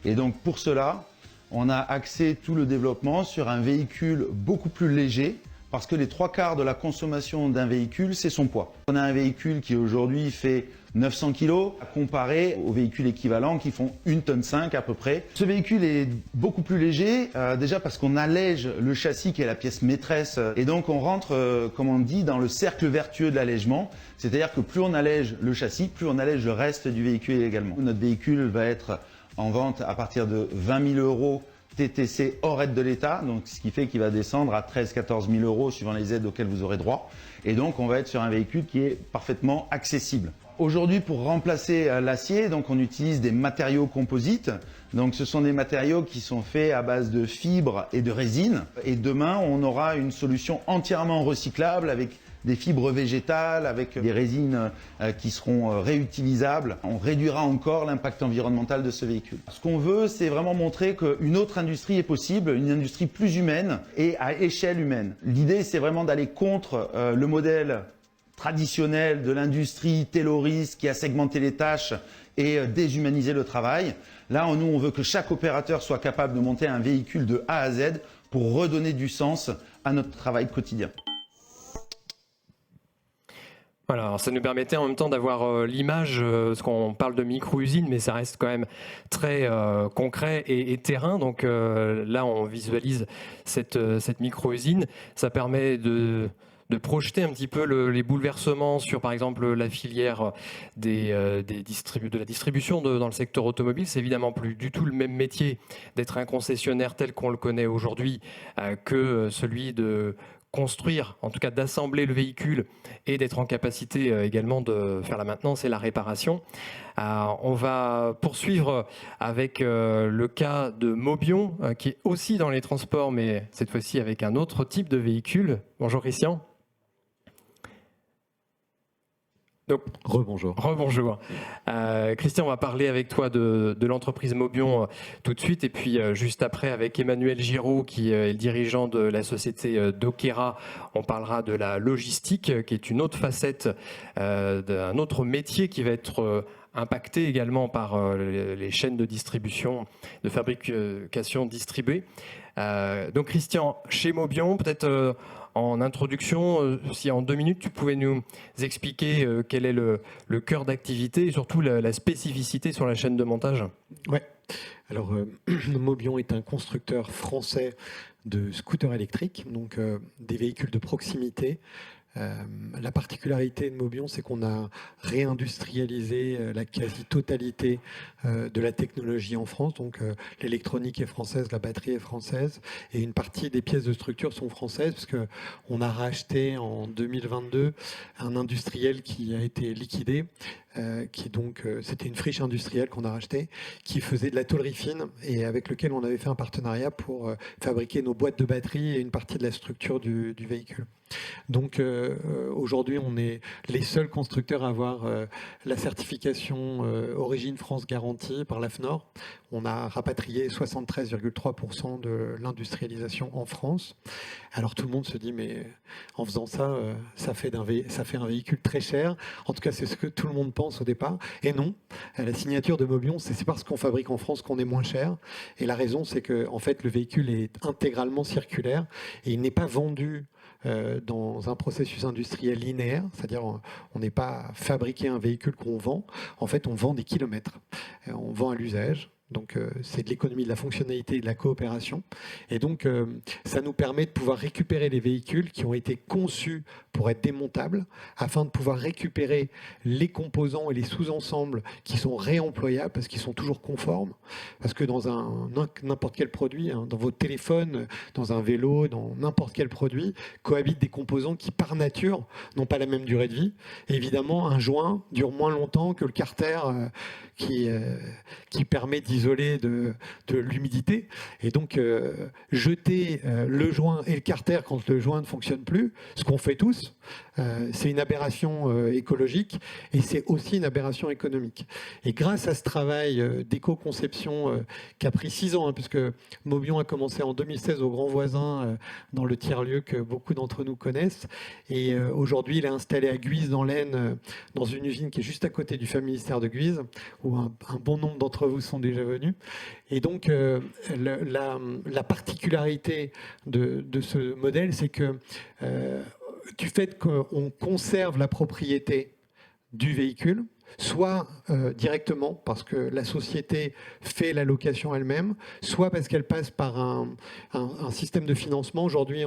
Et donc pour cela, on a axé tout le développement sur un véhicule beaucoup plus léger parce que les 3/4 de la consommation d'un véhicule, c'est son poids. On a un véhicule qui aujourd'hui fait 900 kg comparé aux véhicules équivalents qui font 1,5 tonne à peu près. Ce véhicule est beaucoup plus léger, déjà parce qu'on allège le châssis qui est la pièce maîtresse et donc on rentre, comme on dit, dans le cercle vertueux de l'allègement. C'est-à-dire que plus on allège le châssis, plus on allège le reste du véhicule également. Notre véhicule va être en vente à partir de 20 000 € TTC hors aide de l'État, donc ce qui fait qu'il va descendre à 13 000 à 14 000 € suivant les aides auxquelles vous aurez droit. Et donc on va être sur un véhicule qui est parfaitement accessible. Aujourd'hui, pour remplacer l'acier, donc on utilise des matériaux composites Donc ce sont des matériaux qui sont faits à base de fibres et de résine. Et demain, on aura une solution entièrement recyclable avec des fibres végétales, avec des résines qui seront réutilisables. On réduira encore l'impact environnemental de ce véhicule. Ce qu'on veut, c'est vraiment montrer qu'une autre industrie est possible, une industrie plus humaine et à échelle humaine. L'idée, c'est vraiment d'aller contre le modèle traditionnel de l'industrie tayloriste qui a segmenté les tâches et déshumanisé le travail. Là, nous, on veut que chaque opérateur soit capable de monter un véhicule de A à Z pour redonner du sens à notre travail quotidien. Voilà, alors ça nous permettait en même temps d'avoir l'image, parce qu'on parle de micro-usine, mais ça reste quand même très concret et terrain. Donc là, on visualise cette micro-usine. Ça permet de projeter un petit peu les bouleversements sur, par exemple, la filière de la distribution dans le secteur automobile. C'est évidemment plus du tout le même métier d'être un concessionnaire tel qu'on le connaît aujourd'hui que celui de construire, en tout cas d'assembler le véhicule et d'être en capacité également de faire la maintenance et la réparation. On va poursuivre avec le cas de Mobion, qui est aussi dans les transports, mais cette fois-ci avec un autre type de véhicule. Bonjour Christian. Donc, Rebonjour. Rebonjour. Christian, on va parler avec toi de l'entreprise Mobion tout de suite, et puis juste après avec Emmanuel Giraud, qui est le dirigeant de la société Dockera, on parlera de la logistique, qui est une autre facette d'un autre métier qui va être impacté également par les chaînes de distribution, de fabrication distribuée. Donc Christian, chez Mobion, peut-être en introduction, si en 2 minutes tu pouvais nous expliquer quel est le cœur d'activité et surtout la spécificité sur la chaîne de montage. Ouais. Alors, Mobion est un constructeur français de scooters électriques, donc des véhicules de proximité. La particularité de Mobion, c'est qu'on a réindustrialisé la quasi-totalité de la technologie en France. Donc l'électronique est française, la batterie est française, et une partie des pièces de structure sont françaises, parce qu'on a racheté en 2022 un industriel qui a été liquidé, c'était une friche industrielle qu'on a rachetée, qui faisait de la tôlerie fine et avec lequel on avait fait un partenariat pour fabriquer nos boîtes de batterie et une partie de la structure du véhicule. Donc aujourd'hui, on est les seuls constructeurs à avoir la certification Origine France Garantie par l'AFNOR. On a rapatrié 73,3% de l'industrialisation en France. Alors tout le monde se dit, mais en faisant ça, ça fait un véhicule très cher. En tout cas, c'est ce que tout le monde pense au départ. Et non, la signature de Mobion, c'est parce qu'on fabrique en France qu'on est moins cher. Et la raison, c'est que en fait, le véhicule est intégralement circulaire et il n'est pas vendu dans un processus industriel linéaire, c'est-à-dire on n'est pas fabriqué un véhicule qu'on vend, en fait on vend des kilomètres, on vend à l'usage. Donc c'est de l'économie de la fonctionnalité et de la coopération. Et donc ça nous permet de pouvoir récupérer les véhicules qui ont été conçus pour être démontables, afin de pouvoir récupérer les composants et les sous-ensembles qui sont réemployables, parce qu'ils sont toujours conformes. Parce que dans n'importe quel produit, dans votre téléphone, dans un vélo, dans n'importe quel produit, cohabitent des composants qui par nature n'ont pas la même durée de vie. Et évidemment, un joint dure moins longtemps que le carter qui permet d'isoler de l'humidité. Et donc, jeter le joint et le carter quand le joint ne fonctionne plus, ce qu'on fait tous, c'est une aberration écologique et c'est aussi une aberration économique. Et grâce à ce travail d'éco-conception qui a pris 6 ans, puisque Mobion a commencé en 2016 au Grand Voisin, dans le tiers-lieu que beaucoup d'entre nous connaissent. Et aujourd'hui, il est installé à Guise dans l'Aisne, dans une usine qui est juste à côté du fameux ministère de Guise, où un bon nombre d'entre vous sont déjà venus. Et donc, la particularité de ce modèle, c'est que du fait qu'on conserve la propriété du véhicule, soit directement parce que la société fait la location elle-même, soit parce qu'elle passe par un système de financement. Aujourd'hui,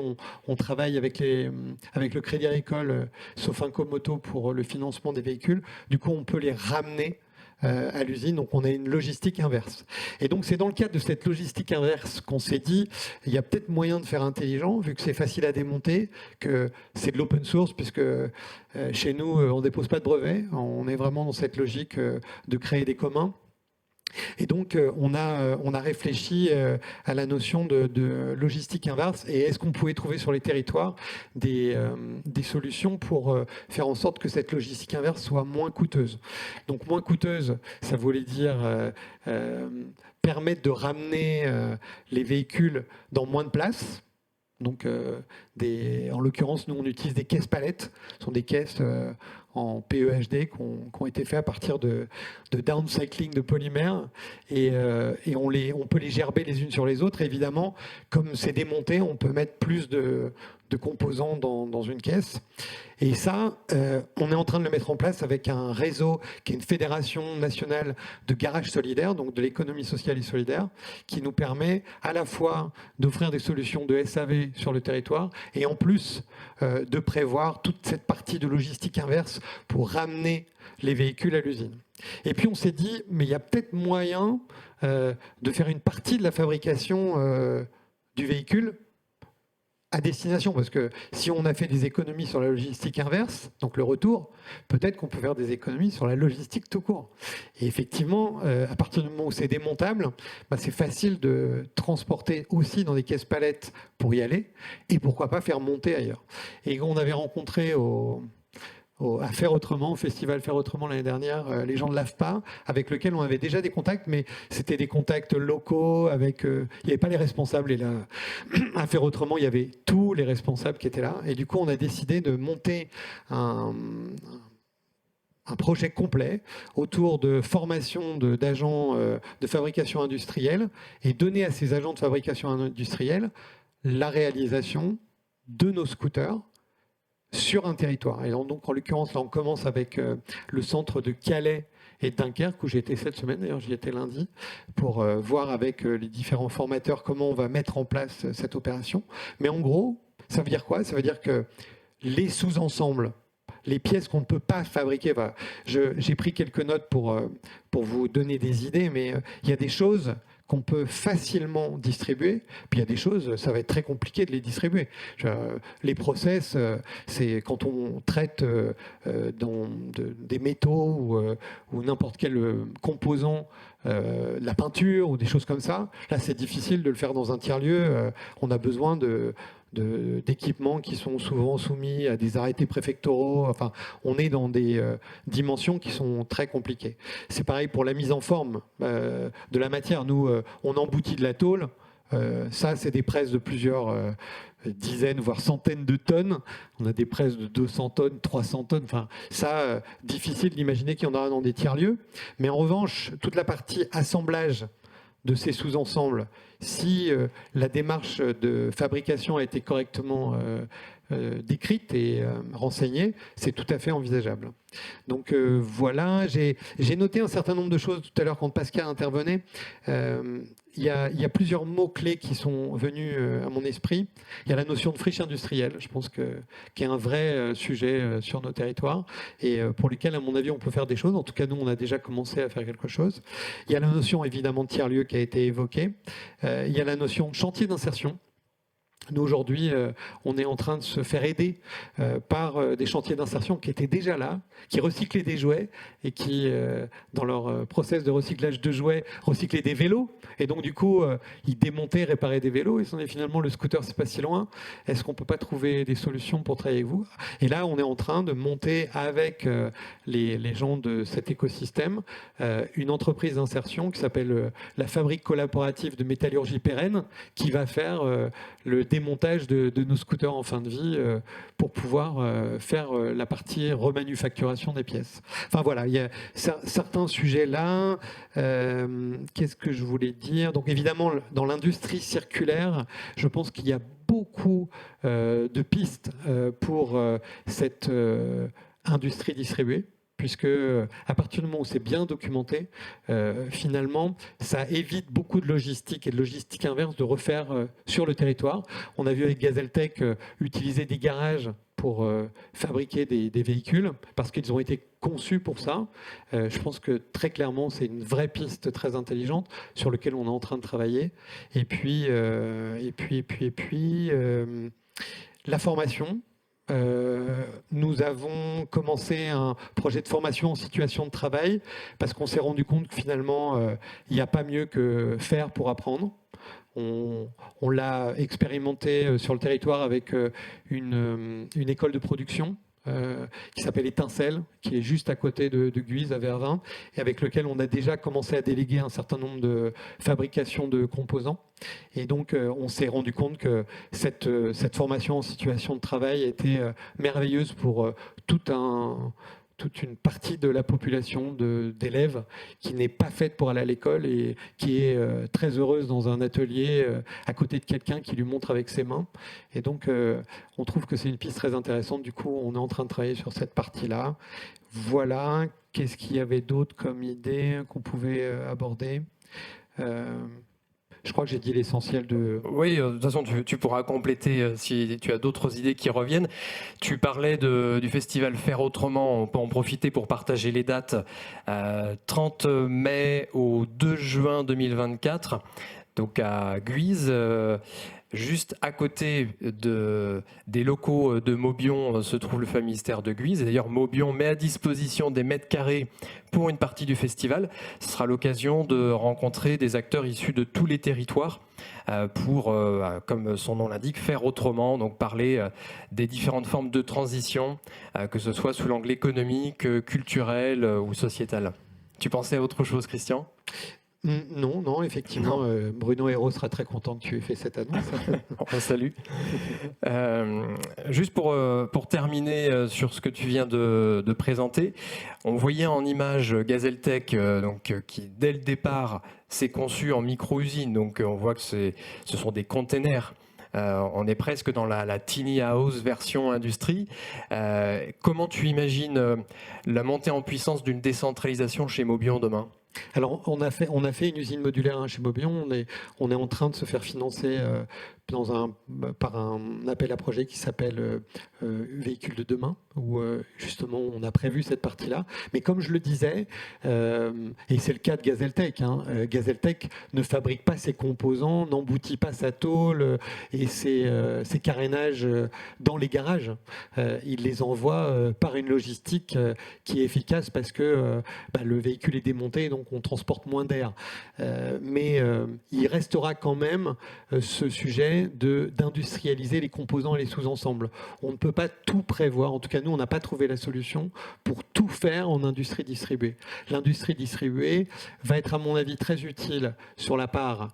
on travaille avec le Crédit Agricole Sofinco Moto pour le financement des véhicules. Du coup, on peut les ramener à l'usine, donc on a une logistique inverse. Et donc c'est dans le cadre de cette logistique inverse qu'on s'est dit, il y a peut-être moyen de faire intelligent, vu que c'est facile à démonter, que c'est de l'open source, puisque chez nous, on ne dépose pas de brevet, on est vraiment dans cette logique de créer des communs. Et donc, on a réfléchi à la notion de logistique inverse et est-ce qu'on pouvait trouver sur les territoires des solutions pour faire en sorte que cette logistique inverse soit moins coûteuse. Donc, moins coûteuse, ça voulait dire permettre de ramener les véhicules dans moins de place. Donc, en l'occurrence, nous, on utilise des caisses palettes. Ce sont des caisses en PEHD qui ont été faits à partir de downcycling de polymères. Et on peut les gerber les unes sur les autres. Et évidemment, comme c'est démonté, on peut mettre plus de composants dans une caisse. Et ça, on est en train de le mettre en place avec un réseau qui est une fédération nationale de garages solidaires, donc de l'économie sociale et solidaire, qui nous permet à la fois d'offrir des solutions de SAV sur le territoire et en plus de prévoir toute cette partie de logistique inverse pour ramener les véhicules à l'usine. Et puis on s'est dit, mais il y a peut-être moyen de faire une partie de la fabrication du véhicule à destination, parce que si on a fait des économies sur la logistique inverse, donc le retour, peut-être qu'on peut faire des économies sur la logistique tout court. Et effectivement, à partir du moment où c'est démontable, c'est facile de transporter aussi dans des caisses palettes pour y aller, et pourquoi pas faire monter ailleurs. Et on avait rencontré à Faire Autrement, au festival Faire Autrement l'année dernière, les gens de l'AFPA, avec lesquels on avait déjà des contacts, mais c'était des contacts locaux, il n'y avait pas les responsables. Et là, à Faire Autrement, il y avait tous les responsables qui étaient là. Et du coup, on a décidé de monter un projet complet autour de formation d'agents de fabrication industrielle et donner à ces agents de fabrication industrielle la réalisation de nos scooters sur un territoire. Et donc, en l'occurrence, là, on commence avec le centre de Calais et de Dunkerque, où j'ai été cette semaine, d'ailleurs j'y étais lundi, pour voir avec les différents formateurs comment on va mettre en place cette opération. Mais en gros, ça veut dire quoi? Ça veut dire que les sous-ensembles, les pièces qu'on ne peut pas fabriquer, j'ai pris quelques notes pour vous donner des idées, mais il y a des choses qu'on peut facilement distribuer, puis il y a des choses, ça va être très compliqué de les distribuer. Les process, c'est quand on traite des métaux ou n'importe quel composant, la peinture ou des choses comme ça, là c'est difficile de le faire dans un tiers-lieu. On a besoin d'équipements qui sont souvent soumis à des arrêtés préfectoraux. Enfin, on est dans des dimensions qui sont très compliquées. C'est pareil pour la mise en forme de la matière. Nous, on emboutit de la tôle. Ça, c'est des presses de plusieurs dizaines, voire centaines de tonnes. On a des presses de 200 tonnes, 300 tonnes. Enfin, ça, difficile d'imaginer qu'il y en aura dans des tiers-lieux. Mais en revanche, toute la partie assemblage de ces sous-ensembles, si la démarche de fabrication a été correctement décrite et renseignée, c'est tout à fait envisageable. Donc voilà, j'ai noté un certain nombre de choses tout à l'heure quand Pascal intervenait. Il y a plusieurs mots-clés qui sont venus à mon esprit. Il y a la notion de friche industrielle, je pense qui est un vrai sujet sur nos territoires et pour lequel, à mon avis, on peut faire des choses. En tout cas, nous, on a déjà commencé à faire quelque chose. Il y a la notion, évidemment, de tiers-lieu qui a été évoquée. Il y a la notion chantier d'insertion. Nous, aujourd'hui, on est en train de se faire aider par des chantiers d'insertion qui étaient déjà là, qui recyclaient des jouets et qui, dans leur process de recyclage de jouets, recyclaient des vélos. Et donc, du coup, ils démontaient, réparaient des vélos. Ils se sont dit, finalement, le scooter, c'est pas si loin. Est-ce qu'on peut pas trouver des solutions pour travailler avec vous? Et là, on est en train de monter avec les gens de cet écosystème une entreprise d'insertion qui s'appelle la Fabrique collaborative de métallurgie pérenne, qui va faire le démontage de nos scooters en fin de vie pour pouvoir faire la partie remanufacturation des pièces. Enfin voilà, il y a certains sujets là. Qu'est-ce que je voulais dire? Donc évidemment, dans l'industrie circulaire, je pense qu'il y a beaucoup de pistes pour cette industrie distribuée, puisque à partir du moment où c'est bien documenté, finalement, ça évite beaucoup de logistique et de logistique inverse de refaire sur le territoire. On a vu avec Gazeltech utiliser des garages pour fabriquer des véhicules, parce qu'ils ont été conçus pour ça. Je pense que très clairement, c'est une vraie piste très intelligente sur laquelle on est en train de travailler. Et puis la formation. nous avons commencé un projet de formation en situation de travail parce qu'on s'est rendu compte que finalement, il n'y a pas mieux que faire pour apprendre. On l'a expérimenté sur le territoire avec une école de production qui s'appelle Étincelle, qui est juste à côté de Guise, à Vervins, et avec lequel on a déjà commencé à déléguer un certain nombre de fabrications de composants. Et donc, on s'est rendu compte que cette formation en situation de travail était merveilleuse pour toute une partie de la population d'élèves qui n'est pas faite pour aller à l'école et qui est très heureuse dans un atelier à côté de quelqu'un qui lui montre avec ses mains. Et donc, on trouve que c'est une piste très intéressante. Du coup, on est en train de travailler sur cette partie-là. Voilà. Qu'est-ce qu'il y avait d'autre comme idée qu'on pouvait aborder ? Je crois que j'ai dit l'essentiel de... Oui, de toute façon, tu pourras compléter si tu as d'autres idées qui reviennent. Tu parlais du festival Faire Autrement. On peut en profiter pour partager les dates. 30 mai au 2 juin 2024, donc à Guise. Juste à côté des locaux de Mobion se trouve le Famistère de Guise. Et d'ailleurs, Mobion met à disposition des mètres carrés pour une partie du festival. Ce sera l'occasion de rencontrer des acteurs issus de tous les territoires pour, comme son nom l'indique, faire autrement. Donc parler des différentes formes de transition, que ce soit sous l'angle économique, culturel ou sociétal. Tu pensais à autre chose, Christian ? Non, effectivement, Bruno Hérault sera très content que tu aies fait cette annonce. On salue. Juste pour terminer sur ce que tu viens de présenter, on voyait en image Gazeltech, qui dès le départ s'est conçu en micro-usine. Donc on voit que ce sont des containers. On est presque dans la tiny house version industrie. Comment tu imagines la montée en puissance d'une décentralisation chez Mobion demain ? Alors, on a fait une usine modulaire chez Mobion. On est en train de se faire financer par un appel à projet qui s'appelle Véhicules de demain, où justement on a prévu cette partie-là. Mais comme je le disais, et c'est le cas de Gazeltech, Gazeltech ne fabrique pas ses composants, n'emboutit pas sa tôle et ses carénages dans les garages. Il les envoie par une logistique qui est efficace parce que le véhicule est démonté, donc on transporte moins d'air. Mais il restera quand même ce sujet d'industrialiser les composants et les sous-ensembles. On ne peut pas tout prévoir, en tout cas nous on n'a pas trouvé la solution pour tout faire en industrie distribuée. L'industrie distribuée va être à mon avis très utile sur la part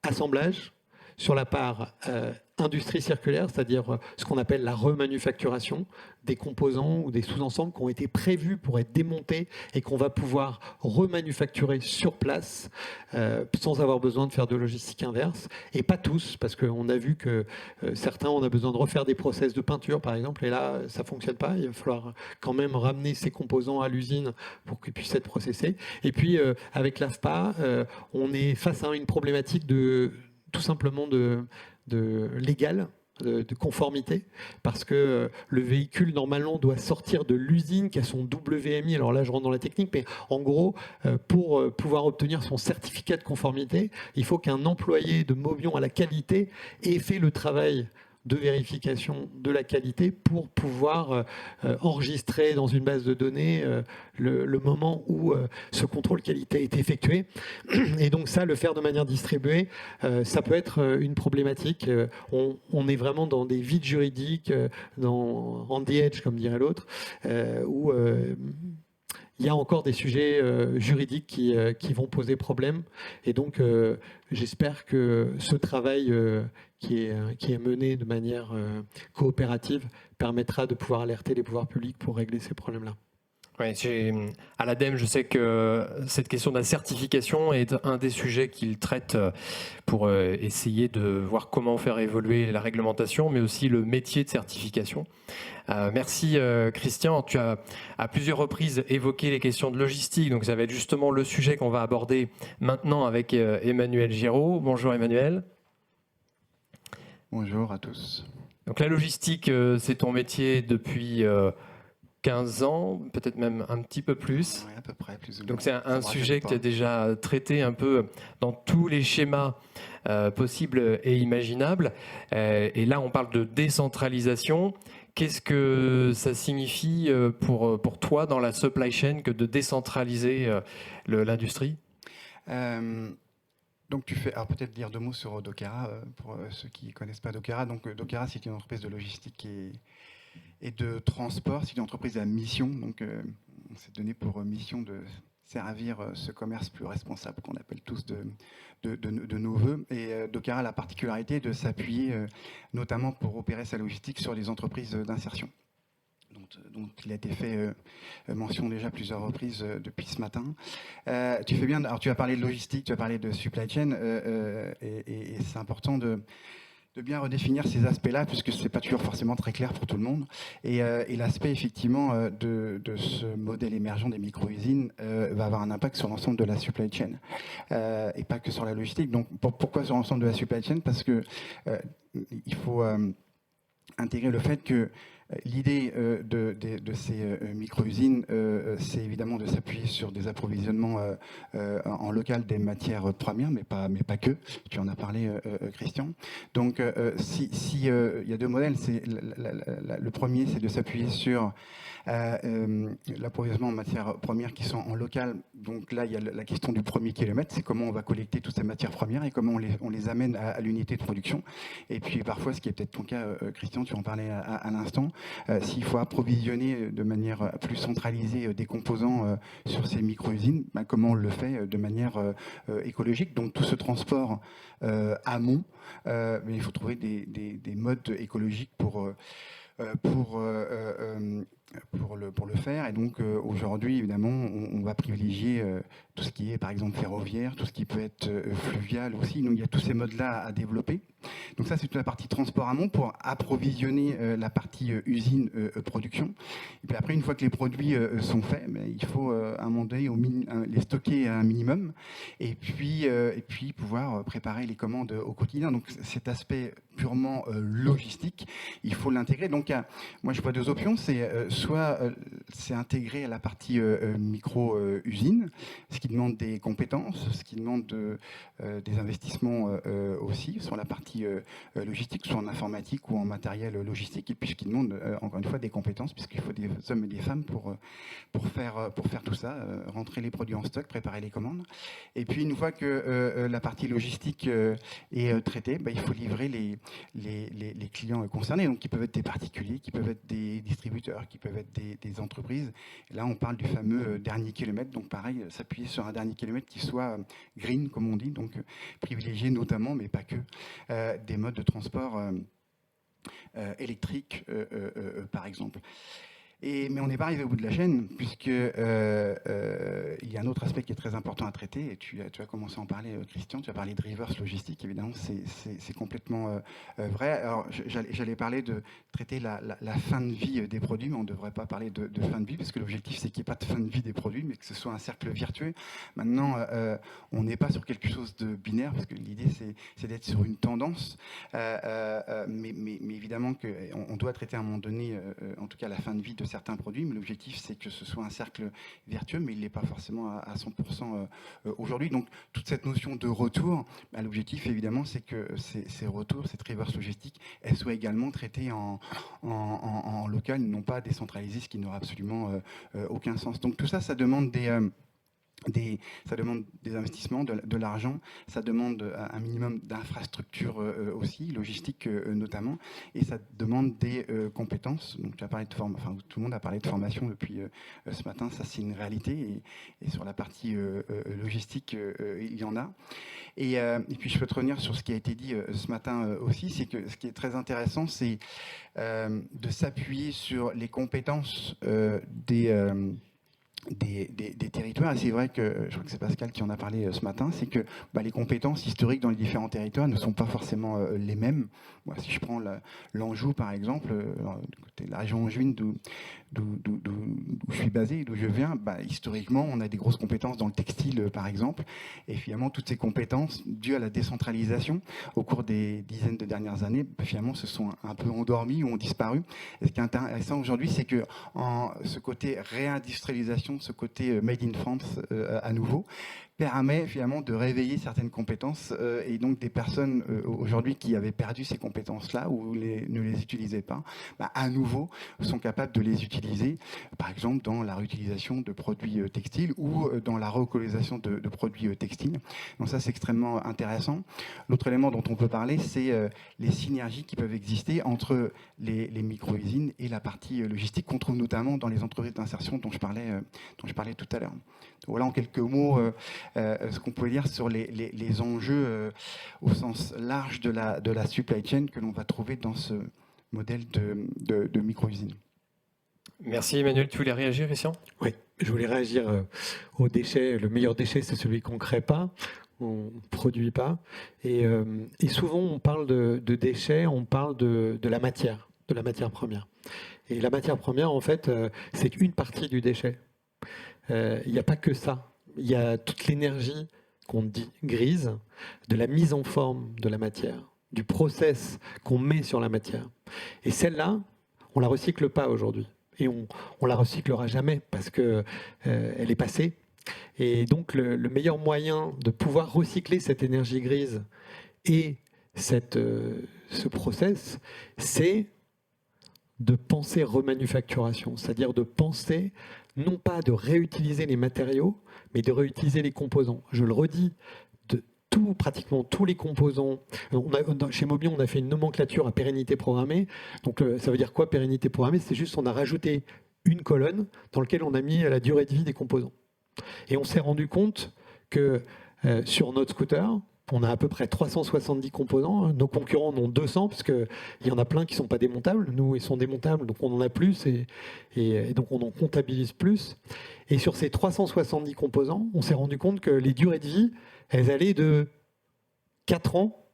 assemblage, sur la part industrie circulaire, c'est-à-dire ce qu'on appelle la remanufacturation des composants ou des sous-ensembles qui ont été prévus pour être démontés et qu'on va pouvoir remanufacturer sur place sans avoir besoin de faire de logistique inverse. Et pas tous, parce qu'on a vu que certains, on a besoin de refaire des process de peinture, par exemple, et là, ça ne fonctionne pas. Il va falloir quand même ramener ces composants à l'usine pour qu'ils puissent être processés. Et puis, avec l'AFPA, on est face à une problématique tout simplement de légal, de conformité, parce que le véhicule normalement doit sortir de l'usine qui a son WMI. Alors là je rentre dans la technique, mais en gros pour pouvoir obtenir son certificat de conformité, il faut qu'un employé de Mobion à la qualité ait fait le travail de vérification de la qualité pour pouvoir enregistrer dans une base de données le moment où ce contrôle qualité est effectué. Et donc ça, le faire de manière distribuée, ça peut être une problématique. On est vraiment dans des vides juridiques, on the edge, comme dirait l'autre, où il y a encore des sujets juridiques qui vont poser problème. Et donc, j'espère que ce travail qui est mené de manière coopérative permettra de pouvoir alerter les pouvoirs publics pour régler ces problèmes-là. Oui, à l'ADEME, je sais que cette question de la certification est un des sujets qu'ils traitent pour essayer de voir comment faire évoluer la réglementation, mais aussi le métier de certification. Merci Christian, tu as à plusieurs reprises évoqué les questions de logistique, donc ça va être justement le sujet qu'on va aborder maintenant avec Emmanuel Giraud. Bonjour Emmanuel. Bonjour à tous. Donc la logistique, c'est ton métier depuis 15 ans, peut-être même un petit peu plus. Oui, à peu près, plus ou moins. Donc c'est un sujet que tu as déjà traité un peu dans tous les schémas possibles et imaginables. Et là, on parle de décentralisation. Qu'est-ce que ça signifie pour toi dans la supply chain que de décentraliser l'industrie? Donc tu fais, alors peut-être dire 2 mots sur Dockera pour ceux qui ne connaissent pas Dockera. Donc Dockera, c'est une entreprise de logistique et de transport. C'est une entreprise à mission. Donc on s'est donné pour mission de servir ce commerce plus responsable qu'on appelle tous de nos voeux. Et Dockera a la particularité de s'appuyer notamment pour opérer sa logistique sur les entreprises d'insertion. dont il a été fait mention déjà plusieurs reprises depuis ce matin. Tu fais bien, alors tu as parlé de logistique, tu as parlé de supply chain, et c'est important de bien redéfinir ces aspects-là, puisque ce n'est pas toujours forcément très clair pour tout le monde. Et l'aspect, effectivement, de ce modèle émergent des micro-usines va avoir un impact sur l'ensemble de la supply chain, et pas que sur la logistique. Donc, pourquoi sur l'ensemble de la supply chain? Parce que il faut intégrer le fait que l'idée de ces micro-usines, c'est évidemment de s'appuyer sur des approvisionnements en local des matières premières, mais pas que. Tu en as parlé, Christian. Donc, il y a deux modèles. Le premier, c'est de s'appuyer sur l'approvisionnement en matières premières qui sont en local. Donc là, il y a la question du premier kilomètre, c'est comment on va collecter toutes ces matières premières et comment on les amène à l'unité de production. Et puis parfois, ce qui est peut-être ton cas, Christian, tu en parlais à l'instant, s'il faut approvisionner de manière plus centralisée des composants sur ces micro-usines, comment on le fait de manière écologique. Donc tout ce transport amont, il faut trouver des modes écologiques pour le faire. Et donc aujourd'hui, évidemment, on va privilégier tout ce qui est, par exemple, ferroviaire, tout ce qui peut être fluvial aussi. Donc il y a tous ces modes-là à développer. Donc ça, c'est toute la partie transport amont pour approvisionner la partie usine production. Et puis après, une fois que les produits sont faits, il faut à un moment donné les stocker à un minimum et puis pouvoir préparer les commandes au quotidien. Donc cet aspect purement logistique, il faut l'intégrer. Donc moi, je vois deux options. C'est soit c'est intégré à la partie micro-usine, ce qui demande des compétences, ce qui demande des investissements aussi sur la partie logistique, soit en informatique ou en matériel logistique, et puis ce qui demande encore une fois des compétences, puisqu'il faut des hommes et des femmes pour faire tout ça, rentrer les produits en stock, préparer les commandes. Et puis une fois que la partie logistique est traitée, il faut livrer les clients concernés, donc qui peuvent être des particuliers, qui peuvent être des distributeurs, qui peuvent être des entreprises. Et là, on parle du fameux dernier kilomètre, donc pareil, s'appuyer sur un dernier kilomètre qui soit green, comme on dit, donc privilégier notamment, mais pas que, des modes de transport électriques, par exemple. Mais on n'est pas arrivé au bout de la chaîne, puisque il y a un autre aspect qui est très important à traiter, et tu as commencé à en parler, Christian, tu as parlé de reverse logistique, évidemment, c'est complètement vrai. Alors, j'allais parler de traiter la fin de vie des produits, mais on ne devrait pas parler de fin de vie, parce que l'objectif, c'est qu'il n'y ait pas de fin de vie des produits, mais que ce soit un cercle vertueux. Maintenant, on n'est pas sur quelque chose de binaire, parce que l'idée, c'est d'être sur une tendance, mais évidemment qu'on doit traiter à un moment donné, en tout cas la fin de vie de certains produits, mais l'objectif c'est que ce soit un cercle vertueux, mais il n'est pas forcément à 100% aujourd'hui. Donc toute cette notion de retour, l'objectif évidemment c'est que ces retours, cette reverse logistique, elles soient également traitées en local, non pas décentralisées, ce qui n'aura absolument aucun sens. Donc tout ça, ça demande ça demande des investissements, de l'argent, ça demande un minimum d'infrastructures aussi, logistique notamment, et ça demande des compétences. Donc tu as parlé de formation, tout le monde a parlé de formation depuis ce matin, ça c'est une réalité, et sur la partie logistique, il y en a. Et puis je peux te revenir sur ce qui a été dit ce matin aussi, c'est que ce qui est très intéressant, c'est de s'appuyer sur les compétences des territoires. Et c'est vrai que, je crois que c'est Pascal qui en a parlé ce matin, c'est que les compétences historiques dans les différents territoires ne sont pas forcément les mêmes. Moi, si je prends l'Anjou, par exemple, du côté de la région angevine d'où je suis basé, d'où je viens, historiquement, on a des grosses compétences dans le textile, par exemple. Et finalement, toutes ces compétences, dues à la décentralisation, au cours des dizaines de dernières années, finalement, se sont un peu endormies ou ont disparu. Et ce qui est intéressant aujourd'hui, c'est que ce côté réindustrialisation, ce côté made in France à nouveau, permet finalement de réveiller certaines compétences et donc des personnes aujourd'hui qui avaient perdu ces compétences-là ou ne les utilisaient pas, à nouveau sont capables de les utiliser, par exemple dans la réutilisation de produits textiles ou dans la relocalisation de produits textiles. Donc ça, c'est extrêmement intéressant. L'autre élément dont on peut parler, c'est les synergies qui peuvent exister entre les micro-usines et la partie logistique qu'on trouve notamment dans les entreprises d'insertion dont je parlais tout à l'heure. Voilà en quelques mots ce qu'on peut dire sur les enjeux au sens large de la supply chain que l'on va trouver dans ce modèle de micro-usine. Merci Emmanuel. Tu voulais réagir, Christian ? Oui, je voulais réagir aux déchets. Le meilleur déchet, c'est celui qu'on ne crée pas, on ne produit pas. Et souvent, on parle de déchets, on parle de la matière première. Et la matière première, en fait, c'est une partie du déchet. Il n'y a pas que ça. Il y a toute l'énergie qu'on dit grise, de la mise en forme de la matière, du process qu'on met sur la matière. Et celle-là, on ne la recycle pas aujourd'hui. Et on ne la recyclera jamais parce qu'elle est passée. Et donc, le meilleur moyen de pouvoir recycler cette énergie grise et ce process, c'est de penser remanufacturation, c'est-à-dire de penser non pas de réutiliser les matériaux, mais de réutiliser les composants. Je le redis, pratiquement tous les composants. Chez Mobion, on a fait une nomenclature à pérennité programmée. Donc ça veut dire quoi, pérennité programmée? C'est juste on a rajouté une colonne dans laquelle on a mis la durée de vie des composants. Et on s'est rendu compte que sur notre scooter, on a à peu près 370 composants. Nos concurrents en ont 200, parce qu'il y en a plein qui ne sont pas démontables. Nous, ils sont démontables, donc on en a plus, et donc on en comptabilise plus. Et sur ces 370 composants, on s'est rendu compte que les durées de vie, elles allaient de 4 ans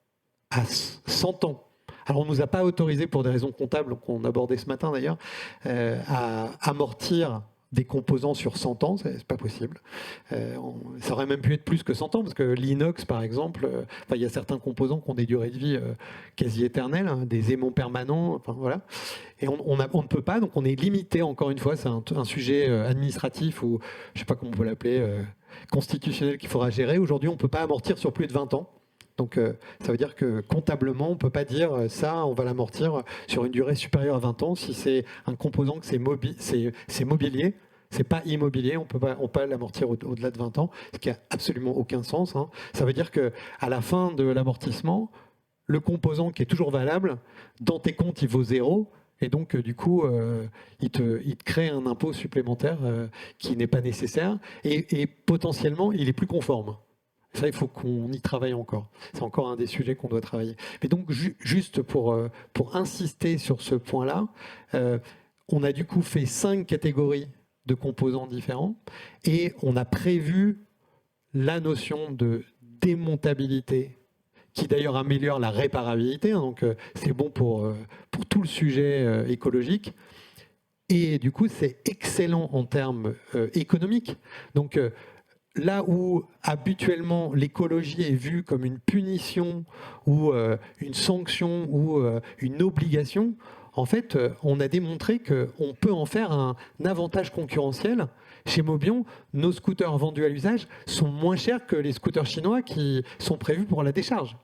à 100 ans. Alors on ne nous a pas autorisé, pour des raisons comptables, qu'on abordait ce matin d'ailleurs, à amortir des composants sur 100 ans, c'est pas possible. Ça aurait même pu être plus que 100 ans, parce que l'inox, par exemple, il y a certains composants qui ont des durées de vie quasi éternelles, hein, des aimants permanents, enfin voilà. Et on ne peut pas, donc on est limité, encore une fois, c'est un sujet administratif, ou je ne sais pas comment on peut l'appeler, constitutionnel qu'il faudra gérer. Aujourd'hui, on ne peut pas amortir sur plus de 20 ans. Donc ça veut dire que comptablement, on ne peut pas dire ça, on va l'amortir sur une durée supérieure à 20 ans. Si c'est un composant que c'est mobilier, c'est pas immobilier, on peut pas l'amortir au-delà de 20 ans, ce qui n'a absolument aucun sens. Hein. Ça veut dire qu'à la fin de l'amortissement, le composant qui est toujours valable, dans tes comptes, il vaut 0. Et donc, du coup, il te crée un impôt supplémentaire qui n'est pas nécessaire. Et potentiellement, il est plus conforme. Ça, il faut qu'on y travaille encore. C'est encore un des sujets qu'on doit travailler. Mais donc, juste pour insister sur ce point-là, on a du coup fait 5 catégories de composants différents et on a prévu la notion de démontabilité qui d'ailleurs améliore la réparabilité. Hein, donc, c'est bon pour tout le sujet écologique. Et du coup, c'est excellent en termes économiques. Donc, là où habituellement l'écologie est vue comme une punition ou une sanction ou une obligation, en fait, on a démontré qu'on peut en faire un avantage concurrentiel. Chez Mobion, nos scooters vendus à l'usage sont moins chers que les scooters chinois qui sont prévus pour la décharge.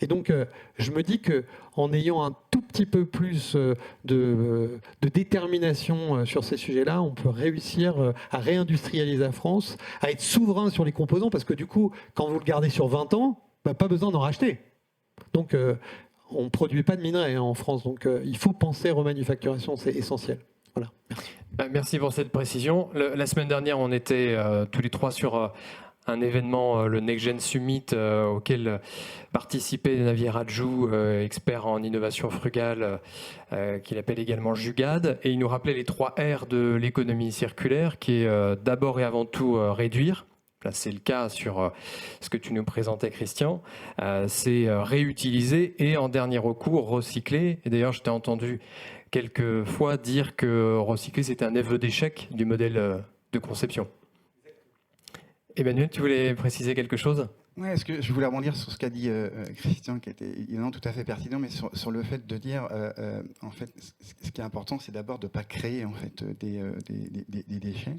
Et donc, je me dis qu'en ayant un tout petit peu plus de détermination sur ces sujets-là, on peut réussir à réindustrialiser la France, à être souverain sur les composants, parce que du coup, quand vous le gardez sur 20 ans, pas besoin d'en racheter. Donc, on ne produit pas de minerais en France, donc il faut penser remanufacturation, c'est essentiel. Voilà, merci. Merci pour cette précision. La semaine dernière, on était tous les trois sur un événement, le Next Gen Summit, auquel participaient Navier Rajou, expert en innovation frugale, qu'il appelle également Jugad, et il nous rappelait les 3 R de l'économie circulaire, qui est d'abord et avant tout réduire. Là, c'est le cas sur ce que tu nous présentais, Christian. C'est réutiliser et, en dernier recours, recycler. Et d'ailleurs, je t'ai entendu quelques fois dire que recycler, c'était un aveu d'échec du modèle de conception. Emmanuel, tu voulais préciser quelque chose ? Ouais, est-ce que je voulais rebondir sur ce qu'a dit Christian, qui était évidemment tout à fait pertinent, mais sur le fait de dire, en fait, ce qui est important, c'est d'abord de ne pas créer en fait des déchets.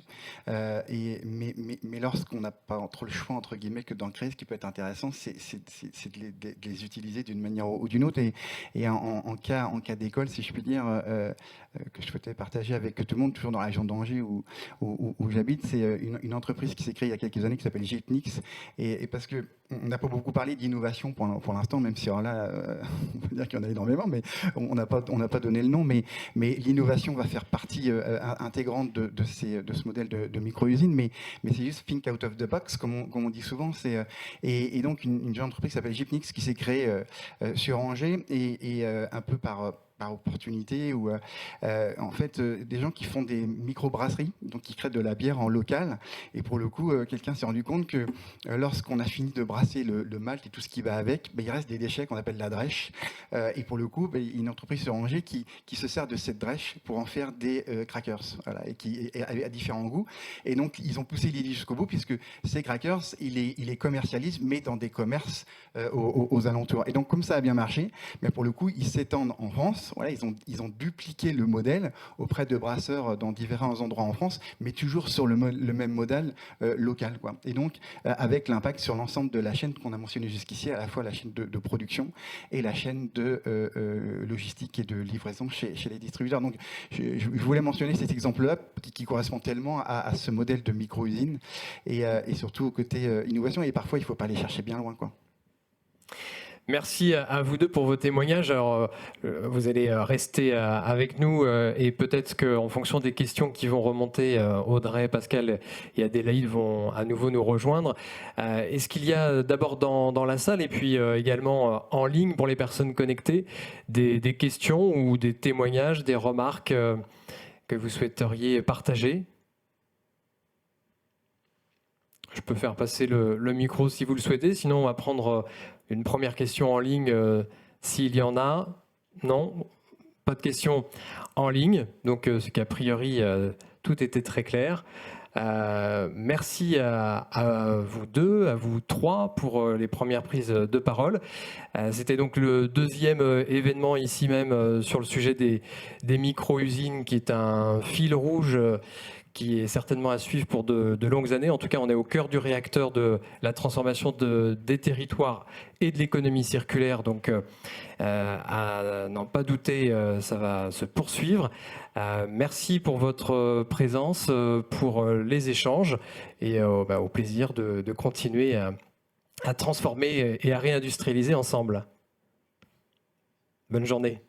Mais lorsqu'on n'a pas trop le choix entre guillemets que d'en créer, ce qui peut être intéressant, c'est de les utiliser d'une manière ou d'une autre. Et en cas d'école, si je puis dire, que je souhaitais partager avec tout le monde, toujours dans la région d'Angers où j'habite, c'est une entreprise qui s'est créée il y a quelques années qui s'appelle Gitnix, et parce que on n'a pas beaucoup parlé d'innovation pour l'instant, même si alors là, on peut dire qu'il y en a énormément, mais on n'a pas donné le nom. Mais l'innovation va faire partie intégrante de ce modèle de micro-usine. Mais c'est juste think out of the box, comme on dit souvent. Et donc une jeune entreprise qui s'appelle Gitnix qui s'est créée sur Angers et un peu par opportunité, ou en fait des gens qui font des micro-brasseries, donc qui créent de la bière en local. Et pour le coup, quelqu'un s'est rendu compte que lorsqu'on a fini de brasser le malt et tout ce qui va avec, il reste des déchets qu'on appelle la drèche. Et pour le coup, une entreprise sur Angers qui se sert de cette drèche pour en faire des crackers, voilà, et qui a différents goûts. Et donc ils ont poussé l'idée jusqu'au bout, puisque ces crackers, ils les commercialisent, mais dans des commerces aux alentours. Et donc comme ça a bien marché, mais pour le coup, ils s'étendent en France. Voilà, ils ont dupliqué le modèle auprès de brasseurs dans différents endroits en France, mais toujours sur le même modèle local, quoi. Et donc, avec l'impact sur l'ensemble de la chaîne qu'on a mentionné jusqu'ici, à la fois la chaîne de production et la chaîne de logistique et de livraison chez les distributeurs. Donc, je voulais mentionner cet exemple-là qui correspond tellement à ce modèle de micro-usine et surtout au côté innovation. Et parfois, il ne faut pas aller chercher bien loin, quoi. Merci à vous deux pour vos témoignages. Alors, vous allez rester avec nous et peut-être qu'en fonction des questions qui vont remonter, Audrey, Pascal et Adélaïde vont à nouveau nous rejoindre. Est-ce qu'il y a d'abord dans la salle et puis également en ligne pour les personnes connectées des questions ou des témoignages, des remarques que vous souhaiteriez partager ? Je peux faire passer le micro si vous le souhaitez, sinon on va prendre une première question en ligne s'il y en a. Non, pas de questions en ligne, donc c'est qu'a priori tout était très clair. Merci à vous deux, à vous trois pour les premières prises de parole. C'était donc le deuxième événement ici même sur le sujet des micro-usines, qui est un fil rouge qui est certainement à suivre pour de longues années. En tout cas, on est au cœur du réacteur de la transformation des territoires et de l'économie circulaire. Donc, à n'en pas douter, ça va se poursuivre. Merci pour votre présence, pour les échanges et au plaisir de continuer à transformer et à réindustrialiser ensemble. Bonne journée.